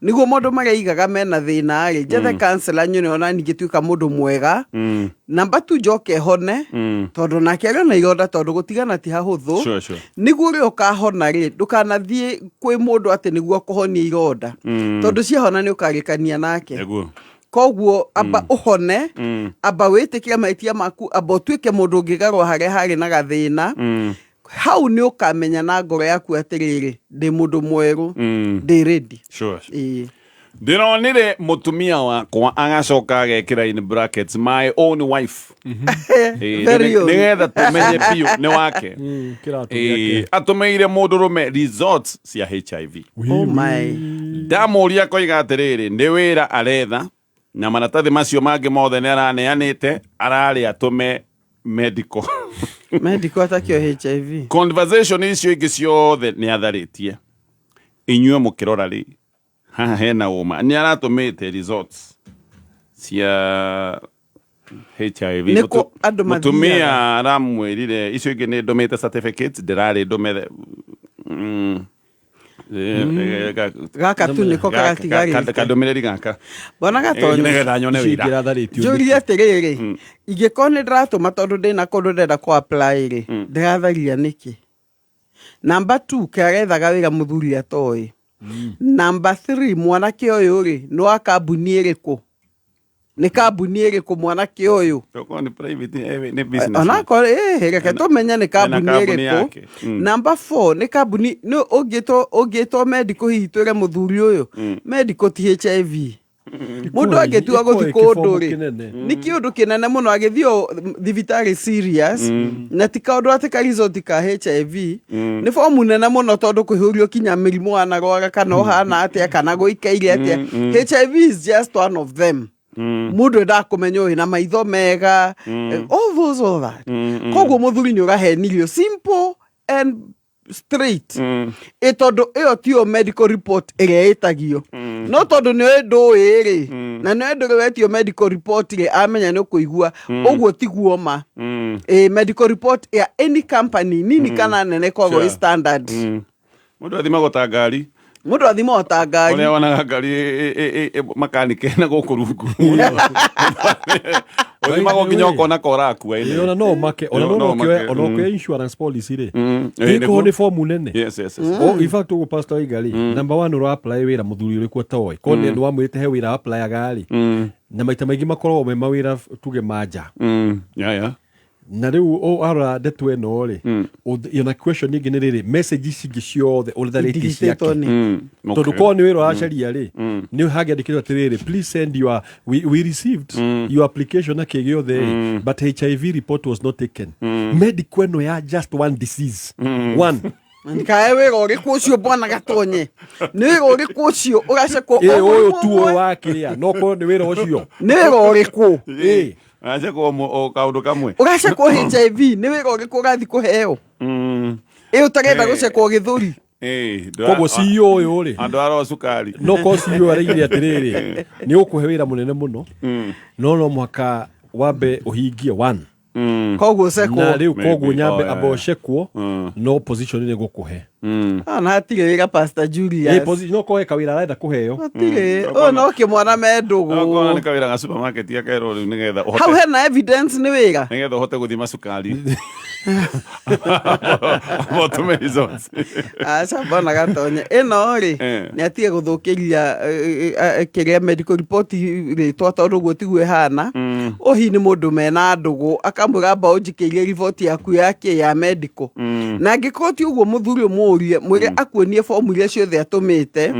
nĩguo mũndũ marĩa aigaga mena thĩna rĩ njethe counselor nyone ona ningĩ tuĩka mũndũ mwega. Number 2 njoke hone tondu nake arĩ na ironda tondu gutigana ti hahuthu niguo ri ukahona ri ndukanathie kwi mundu ati niguo kuhonia ironda tondu ciahona ni ukarikania nake koguo amba uhone amba witikira maitia maku amba utuike mundu ngigarwo haria hari na gathina hau ni ukamenya na ngoro yaku atiriri ndi mundu mweru ndi ready ndironire mutumia wakwa agacoka agekira in brackets my own wife nigetha tumenye biũ nĩ wake atumeire mũndũrũme results cia HIV. Oh my ndamuria koiga atiriri nĩ wĩra aretha na maratathi macio mangĩ mothe nĩ araneanĩte ararĩ atume medical atakio HIV conversation icio ingĩ ciothe nĩ atharĩtie inyuĩ mũkĩrora rĩ haha hena ũma nĩ aratũmĩte results cia HIV mutumia aramwĩrire icio ingĩ nĩ ndũmĩte certificates ndĩrarĩ ndũme gaka tu niko gatigarite kandumiriri gaka bona gatonye nigetha nyone wira njũria atĩrĩrĩ ingĩkorwo nĩ ndĩratũma tondũ ndĩna kũndũ ndenda kũ apply rĩ ndĩratharia nĩkĩ. Number 2 kĩagethaga wĩra mũthuri atoĩ. Number 3 mwanake ũyũ rĩ nĩ wa kambuni ĩrĩkũ, nĩ kambuni ĩrĩkũ mwanake ũyũ ni private ni business onako reke tũmenye nĩ kambuni ĩrĩkũ. Number 4 nĩ kambuni nĩ ũngĩtwo medical hihi twĩre mũthuri ũyũ medical ti HIV. Mũndũ angĩtua gũthiĩ kũndũ rĩ nĩ kĩũndũ kĩnene mũno agĩthiĩ thibitarĩ serious na ti kaũndũ atĩ ka result ka HIV nĩ fomu nene mũno tondũ kũihũrio kinya mĩrimũ wanarwara kana ũhana atĩa kana gũikaire atĩa. HIV is just one of them. Mũndũ ndakũmenya ũyũ na maitho mega all that. Koguo mũthuri nĩ ũrahenirio simple and straight. Tondũ ĩyo tiyo medical report ĩrĩa ĩtagio no tondũ nĩ ndũĩ rĩ na nĩ ndũĩ wetio medical report rĩ amenya nĩ kũigua ũguo tiguo ma. Medical report ya any company nini kana nene koguo standard. Mũndũ athimagwo ta ngari. Mũndũ athimagwo ta ngari. Ũrĩa wonaga ngari makanike na gũkũ rungu. Othimagwo nginya ũkona korakua. Ona no make ona no insurance policy rĩ. Ĩko nĩ formu nene. Yes. In fact ũguo pastor Igali number 1 ũra apply wĩra mũthuri ũrĩkũ atoĩ. Ko nĩ wamwĩte he wĩra apply agari. Na maita maingĩ makoragwo me mawĩra tuge manja. Na rĩu arora ndeto ĩno rĩ yona question ingĩ nĩ rĩrĩ message cingĩ ciothe ũtharĩtie ciake tondũ ko nĩ wĩra wacaria rĩ nĩ hangĩandĩkĩtwo atĩrĩrĩ please send your we received your application na kĩgĩothe but HIV report was not taken. Medical ĩno ya just one disease one Nikae wĩra ũrĩkũ ũcio bwana gatonye nĩ wĩra ũrĩkũ ũcio ũgacekwo ũyũ tu wakĩrĩa no ko nĩ wĩra ũcio nĩ wĩra ũrĩkũ Acekwo kaũndũ kamwe. Ũgacekwo HIV nĩ wĩra ũrĩkũ ũgathiĩ kũheo. Ũtagenda gũcekwo gĩthũri. Koguo CEO ũyũ rĩ andũ arĩa cukari no ko CEO arĩire atĩrĩrĩ nĩ ũkũhe wĩra mũnene mũno no mũhaka wambe ũhingie 1. Koguo cekwo na rĩu koguo nyambe abocekwo no position nĩ gũkũhe. Na hatirĩ wĩra Pastor Julius. Position no kohe kawĩra arenda kũheo. Hatirĩ no kĩmwana me ndũgũ. No nĩ kawĩra ga supermarket ya kero rĩu nĩgetha ũhote. Hau hena evidence nĩ wĩra. Nĩgetha ũhote gũthima cukari. Mũtume results. Aca bwana gatonye ĩno rĩ nĩ atige gũthũkĩria kĩrĩa medical report rĩtwa tondũ guo tiguo ĩhana. Ũhi nĩ mũndũ mena ndũgũ akamwĩra mba ũnjikĩrie report yaku ya medical. Na angĩkorwo ti ũguo mũthuri mũũrie mwĩre akuonie fomu iria ciothe atũmĩte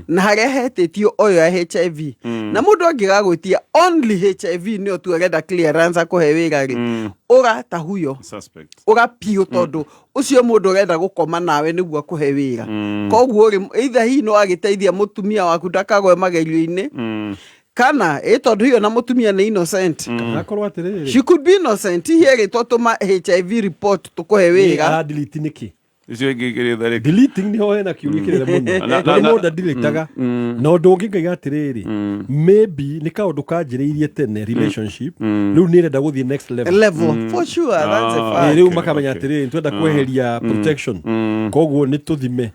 na harĩa hetĩtio oyo ya HIV. Na mũndũ angĩgagwĩtia only HIV nĩyo tu arenda clearance akũhe wĩra rĩ ũgata huyo suspect ũgapio tondũ ũcio mũndũ arenda gũkoma nawe nĩguo akũhe wĩra. Koguo rĩ either hihi no agĩteithia mũtumia waku ndakagwe magerio-inĩ kana tondũ hiyo na mũtumia nĩ innocent. She could be innocent. Hihi tũtũma HIV report tũkũhe wĩra. Delete nĩkĩ? Icio ingĩ kĩrĩ deleting nĩ ho hena kiugo kĩrĩa mũno. Na mũndũ deletaga. Na ũndũ ũngĩ ngaiga atĩrĩrĩ maybe nĩ kaũndũ kanjĩrĩirie tene relationship rĩu nĩ ĩrenda gũthiĩ next level. For sure that's a fact. Rĩu makamenya atĩrĩrĩ twenda kweheria protection koguo nĩ tũthime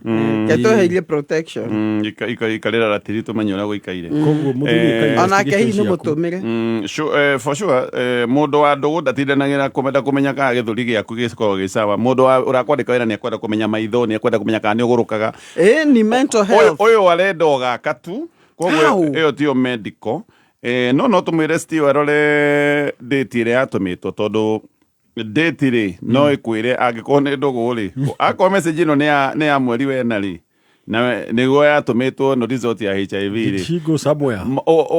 tweherie protection ikarĩra ratiri tũmenye ũrĩa gũikaire. Koguo mũthuri onake hihi nĩ mũtũmĩre for sure mũndũ wa ndũgũ ndatindanagĩra kũmenya kana gĩthũri gĩaku gĩkoragwo gĩ sawa. Mũndũ ũrakwandĩka wĩra nĩ akwenda kũmenya maitho nĩ akwenda kũmenya kana nĩ ũgũrũkaga ni mental health ũyũ arenda ũgaka tu koguo ĩyo tiyo medical. No tũmwĩre still arore date ĩrĩa yatũmĩtwo tondũ date rĩ no ĩkwĩre angĩkorwo nĩ ndũgũ rĩ akorwo message ĩno nĩ ya mweri wena rĩ na nĩguo yatũmĩtwo no result ya HIV rĩ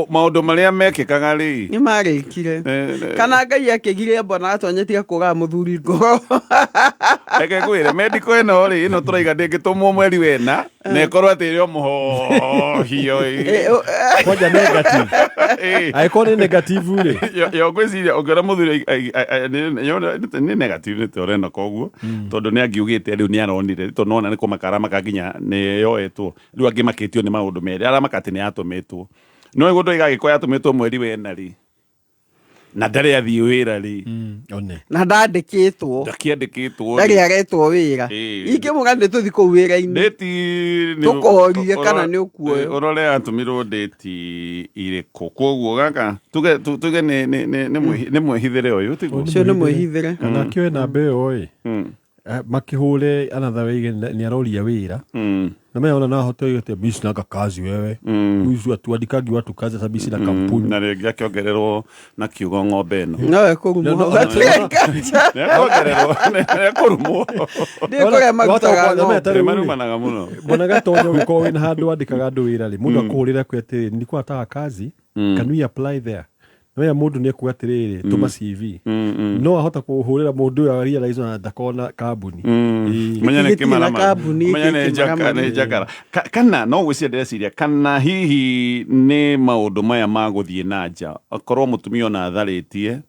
maũndũ marĩa mekĩkaga rĩ nĩ marĩkire kana Ngai akĩgire mbona atonyetie kũga mũthuri ngoro. Reke kwĩre medical ĩno rĩ ĩno tũraiga ndĩngĩtũmwo mweri wena na ĩkorwo atĩ ĩrĩ mũhohio kwanja negative aĩkorwo nĩ negative rĩ yo ngwĩciria ũngĩona mũthuri nĩ negative nĩ tũrenda koguo tondũ nĩ angiugĩte rĩu nĩ aronire tondũ nona nĩ kũmakara makaginya nĩ yoetwo rĩu angĩ makĩtio nĩ maũndũ merĩ arĩa makatĩ nĩ yatũmĩtwo no ĩgũndũ igagĩkorwo yatũmĩtwo mweri wena rĩ na ndare athii wira ri na ndandikitwo ndari aretwo wira ingi mugande tuthi ku wira-ini date tukorire kana ni ukuoyo orore atumirwo date iriko koguo gaka tuge ne mwehithire oyo tigo cio ne mwehithire kana kioe na mbeo oi makihure another way ni aroria wira na mimi naona hoto yote bisi na kazi wewe uzu atuandikaji watu kazi za bisi na kampuni na rege akiongererwo na kiugo ng'ombe no no kurumo kurumo ndiko magutaga marumanaga muno bona gatonyo wiko wina handu andikaga andu wira ri mundu akuhurira kwete ndiko ataga kazi can we apply there Noya mundu ni ekuga atiriri tuma CV no ahota kuhurira mundu ya realize na ndakona kambuni manyane kimara manyane jakara kana no gwiciria ndeciria kana hihi ni maundu maya maguthie nanja akorwo mutumia ona atharitie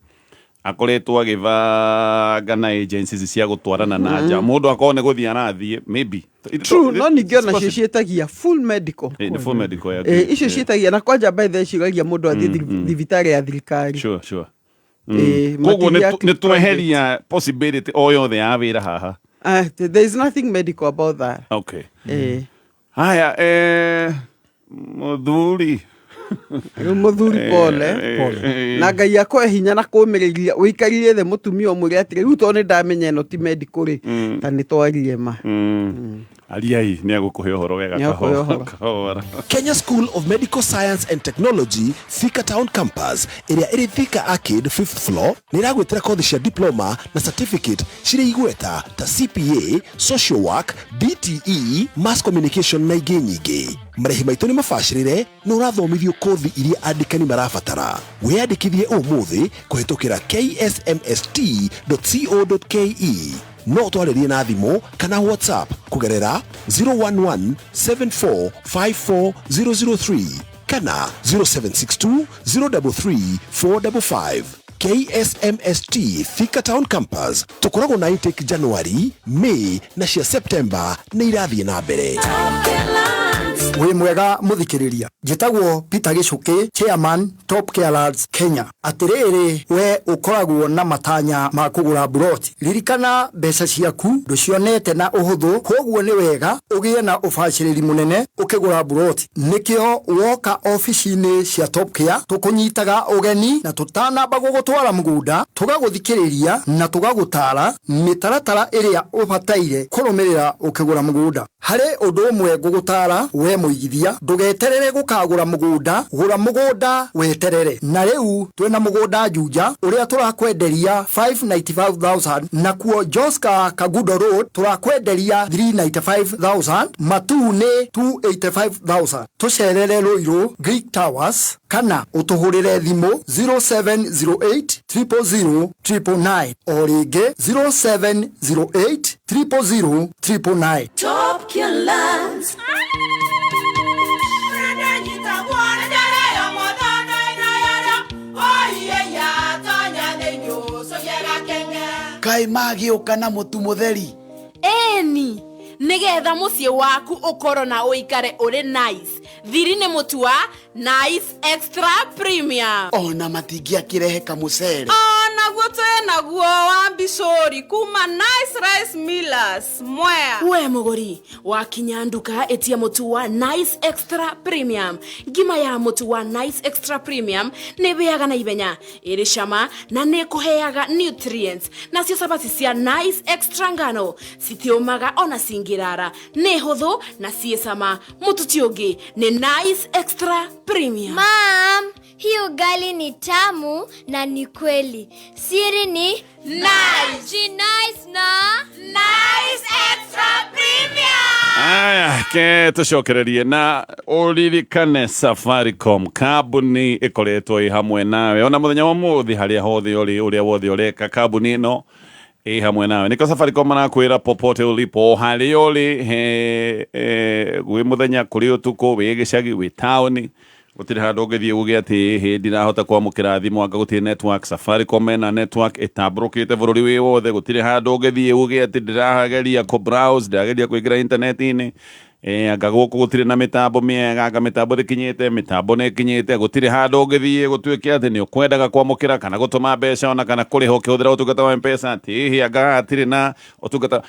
akoretwo agivanga na agencies cia gutwarana nanja mundu akone guthie arathie maybe true no ningiona cietagia full medical full medical ya icio cietagia na kwanja by the cigagia mundu athie thibitari ya thirikari sure koguo ni tweheria possibility o yothe ya wira haha there is nothing medical about that okay haya muthuri pole na ngai akwe hinya na kumiriria wikarire the mutumia omuri atire riu to ni ndamenya no ti medical ri ta ni twarire ma aliai ni agukuhe uhoro wega kahora Kenya School of Medical Science and Technology Thika Town Campus area iri Thika Arcade 5th floor ni ragwetera kothi cia diploma na certificate ciri igweta ta CPA, social work, DTE, mass communication na ingĩ nyingĩ. Marĩhi maitũ nĩ mabacĩrĩre na ũrathomithio kothi iria andĩkani marabatara. Wĩyandĩkithie ũmũthĩ kũhetũkĩra ksmst.co.ke. No twarĩrie na thimũ kana WhatsApp kugerera 011-7454-003 kana 0762-033-455. KSMST Thika Town Campus tukoragwo na intake January, May na cia September na irathiĩ na mbere. Wĩ mwega muthikiriria njitagwo Peter Gicuki chairman Top Care Lads Kenya atiriri we ukoragwo na matanya ma kugura broti ririkana mbeca ciaku nducionete na uhuthu koguo ni wega ugie na ubaciriri munene ukigura broti nikio woka office-ini cia Top Care tukunyitaga ugeni na tutanamba gugutwara mugunda tugaguthikiriria na tugagutara mitaratara iria ubataire kurumirira ukigura mugunda hari undu umwe gugutara we muigithia ndugeterere gukagura mugunda gura mugunda weterere na riu twina mugunda Juja uria turakwenderia 595,000 na kuo Joska Kagudo Road turakwenderia 395,000 Matune 285,000 tucerere Ruiru Greek Towers kana utuhurire thimu 0708000999 o ringi 0708000999. Top Care Lads. Kai magiuka na mutu mutheri eni nigetha muciĩ waku ukorwo na uikare uri nice thiri ni mutu wa Nice Extra Premium ona matingiakirehe kamucere naguo naguo wa Mbicuri kuma Nice Rice Millers Mwea. We muguri wakinya nduka etia mutu wa Nice Extra Premium. Ngima ya mutu wa Nice Extra Premium ne beaga na ibenya iri shama na ne kuheaga nutrients na cio sabati cia Nice Extra ngano citiomaga ona singirara ne huthu na ciesama mutu tiongi ni Nice Extra Premium. Mom, hii ugali ni tamu na ni kweli. Siri ni Nice. Nice na Nice Extra Premium. Aya, ke tucokererie na uririkane Safaricom kambuni ikoretwo i hamwe nawe ona muthenya wa muthi haria hothe uria wothe ureka kambuni no i hamwe nawe niko Safaricom marakwira popote ulipo haria uri gwi muthenya kuri utuku wi gicagi wi tauni gutire handu ungithie uge ati hindi nahota kwamukira thimu anga gutire network Safaricom na network itabrokite bururi wi wothe gutire handu ungithie uge ati ndirahageria ku browse ndirageria kuingira internet-ini anga guku gutire na mitambo miega anga mitambo rikinyite mitambo ne kinyite gutire handu ungithie gutuike ati ni ukwendaga kwamukira kana gutuma mbeca ona kana kuriho ukihũthĩra ũtungata wa M-Pesa hihi anga atire na ũtungata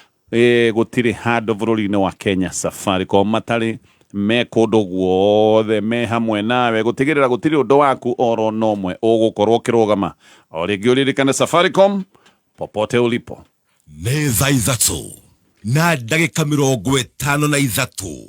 gutire handu bũrũri-inĩ wa Kenya Safaricom matari me kũndũ guothe me hamwe nawe gutigĩrĩra gutire ũndũ waku oro nomwe ũgũkorwo ũkĩrũgama o rĩngĩ ũririkane Safaricom popote ulipo nĩ thaa ithatũ na ndagĩka 53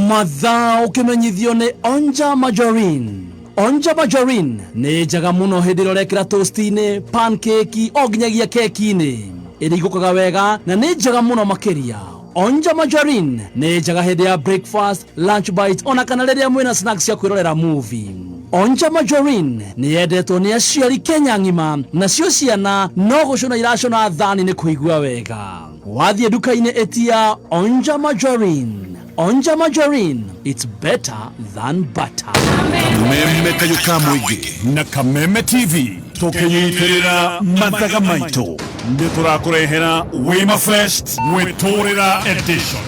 mathaa ũkĩmenyithio nĩ Onja Margarine. Onja Margarine nĩ njega mũno hĩndĩ ĩrĩa ũrekĩra toast-inĩ, pancake o nginyagia keki-inĩ ĩrĩa igũkaga wega na nĩ njega mũno makĩria. Onja Margarine nĩ njega hĩndĩ ya breakfast, lunch bite ona kana rĩrĩa mwĩna snacks cia kwĩrorera movie. Onja Margarine nĩ yendetwo nĩ aciari Kenya ng'ima nacio ciana no gũcũna iracũna thani nĩ kũigua wega. Wathiĩ nduka-inĩ etia Onja Margarine. Onja Margarine, it's better than butter. Kameme kayuka mwĩngĩ na Kameme TV tũkĩnyitĩrĩra mathaga maitũ nĩ tũrakũrehera Wima Fest Gwĩtũrĩra Edition.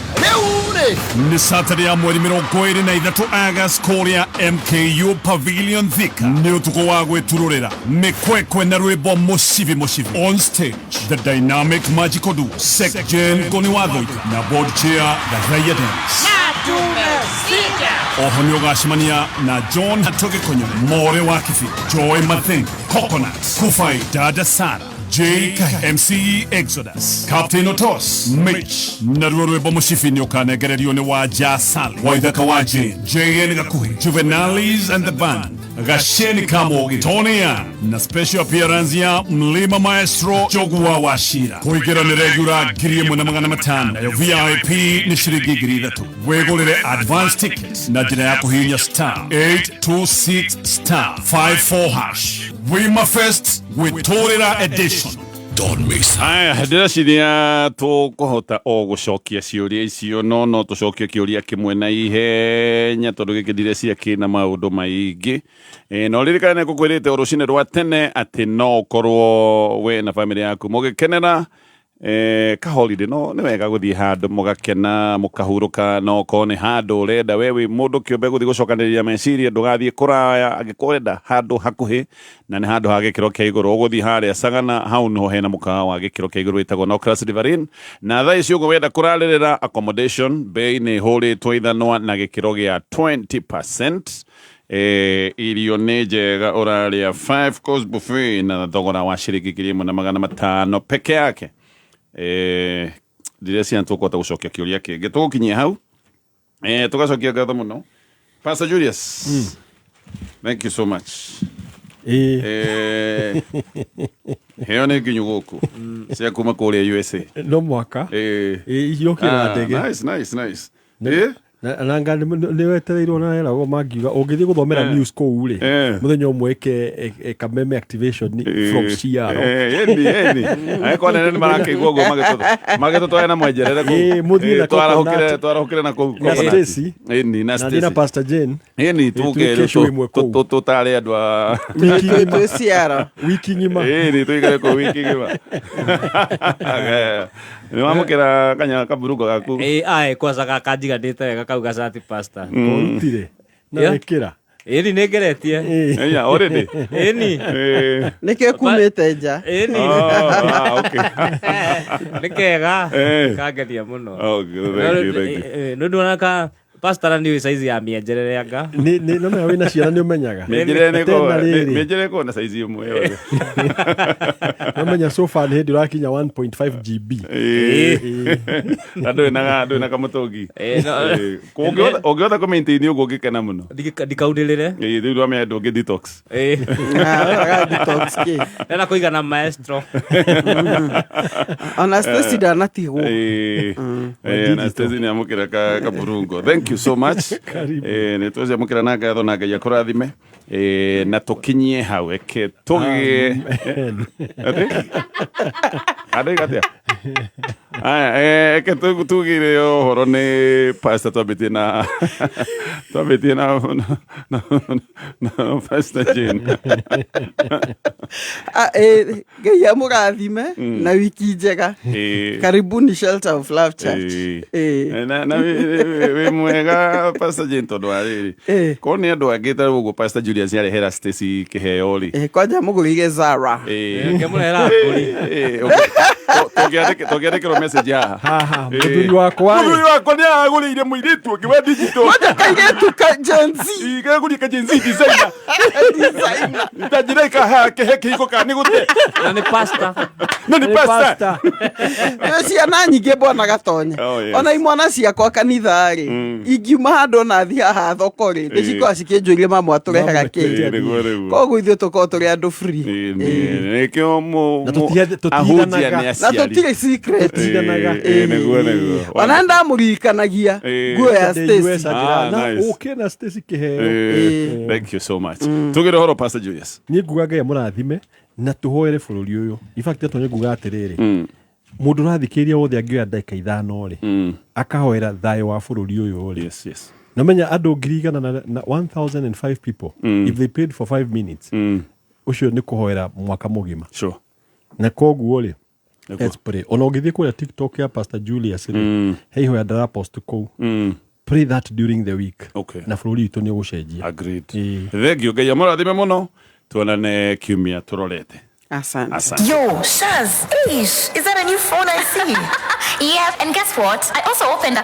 Nĩ Saturday ya mweri 23 August kũrĩa MKU Pavilion Thika nĩ ũtukũ wa gwĩturũrĩra mĩkwekwe na rwĩmbo mũcibi on stage. The dynamic magical duo Sekjen Goni Wathoika na board chair Gathaiya Dance. Oho nĩ ũgacemania na John Hatoge Konyo, More wa Kibi, Joy Matheng, Coconut, Kufai, Dada Sara, Jake, MCE Exodus, Captain Otos, Mitch, na rwĩmbo mũcibi nĩ ũkanegererio nĩ wa Jasali, Waithaka wa Jane, JN Gakuhi, Juvenilis and the Band, Gasheni Kamogi, Tony Young, na special appearance ya Mlima Maestro Jogua Washira. Kuigĩra nĩ regular 1,500 nayo VIP nĩ ciringi 3,000. Wĩgũrĩre advance tickets na njĩra ya kũhihinya *826*54#. Wima Fest Gwĩtũrĩra Edition. Don't miss. Aya, ndĩreciria tũkũhota o gũcokia ciũria icio no tũcokie kĩũria kĩmwe na ihenya tondũ gĩkĩ ndireciria kĩna maũndũ maingĩ. No ririkane ngũkwĩrĩte o rũcinĩ rwa tene atĩ no ũkorwo we na bamĩrĩ yaku mũgĩkenera ka holiday no nĩ wega gũthiĩ handũ mũgakena mũkahurũka no korwo nĩ handũ ũrenda we wĩ mũndũ kĩũmbe gũthiĩ gũcokanĩrĩria meciria ndũgathiĩ kũraya angĩkorwo ũrenda handũ hakuhĩ na nĩ handũ ha gĩkĩro kĩa igũrũ ũgũthiĩ harĩa Sagana hau no hena mũkawa wa gĩkĩro kĩa igũrũ wĩtagwo Nocras Riverine na thaa ici ũgwenda kũrarĩrĩra accommodation bei nĩ hũrĩtwo ithanwa na gĩkĩro gĩa 20%. Irio nĩ njega ũrarĩa 5 course buffet na thogora wa ciringi 1,500 peke yake. Ndirecia tũkũhota gũcokia kĩũria kĩngĩ tũgũkinyia hau tũgacokia ngatho mũno Pastor Julius. Thank you so much. Heo nĩ nginyu gũkũ cia kuma kũrĩa USA no mwaka ihiokĩra ndege. Nice. na nga nĩ wetereirwo na eragwo mangiuga ũngĩthiĩ gũthomera news kũu rĩ mũthenya ũmwe eke Kameme activation from Ciaro agĩkorwo nene nĩ marakĩigua ũguo magĩtũtware na mwenjerere mũthiĩ na twarahũkĩre na kũu na Stacy na Pastor Jane tũtare andũ a Ciaro wiki ng'ima nĩ tũikare kũu wiki ng'ima nĩ wamũkĩra kanya kaburungo gaku kwanza gakanjiganĩte wega kau gacati Pastor kũrutire na wĩkĩra ĩni nĩ ngeretie already ĩni nĩkĩo kumĩte nja nĩ kega kangenia mũno nĩ nduona Pastor nĩ size ya mĩenjerere anga nĩ no menya wĩna ciana nĩ ũmenyaga mĩenjerere ko na size ĩmwe yothe no menya so far nĩ hĩndĩ ũrakinya 1.5 GB ndũ na kamũtũngi ũngĩhota kũmaintaini ũguo ũngĩkena mũno ndikaundĩrĩre rĩu rwamenya ndũ ũngĩ detox ena kũigana maestro ona Stacy ndanatigwo na Stacy nĩ amũkĩra kaburungo. Thank you so much. Nĩ twese amũkĩra na ngatho na Ngai akũrathime na tũkinyie hau eke tũgĩe ke tugire horo ni pastor Tobiti na Pastor Jane. Gaya mũrathime na wiki njega. Karibuni Shelter of Love Church. Na we mwega Pastor Jane tondu ariri. Ko ni andu angita uguo Pastor Julius yari hera Stacy kiheo ri. Kwanja mugurige Zara. Kemurera nguri. Togiandikirwo message haha. Muthuri wakwa ni agurire muiritu ngiwa digital. Wacha kairetu ka Gen Z. Igaguri ka Gen Z designer. Ntajireka hake heke iko kani gute. Na ni pasta. Ciana nyingĩ mbona gatonya. Ona imwana ciakwa kanitha ri. Ingiuma handũ na thi haha thoko ri. Ndicikwa cikĩnjũria mama atũrehaga kĩndũ. Koguo ithuĩ tũkorwo tũrĩ andũ free. Nĩkĩo na tũtirĩ secret. Ona ndamũririkanagia nguo ya Stacy. Ukena Stacy kiheo. Thank you so much. Tugire horo Pastor Julius. Ni ngugaga ya mũrathime na tuhoere bũrũri ũyũ. In fact atonye nguga atiriri. Mũndũ rathikiria wothe angĩoya ndagĩka ithano ri. Akahoera thayũ wa bũrũri ũyũ ri. Yes. Namenya andũ 1,005 people if they paid for 5 minutes. Ucio ni kuhoera mwaka mugima. Sure. Na koguo ri. Let's pray. Ona ũngĩthiĩ kũrĩa TikTok ya Pastor Julius ri. Hey hoya ndara post kũu. Pray that during the week. Okay. Na bũrũri witũ nĩ ũgũcenjia. Agreed. Thank you. Ngai amũrathime mũno. Tuonane kiumia tũrorete. Asante. Yo, Shaz, is that a new phone I see? Yeah, and guess what? I also opened a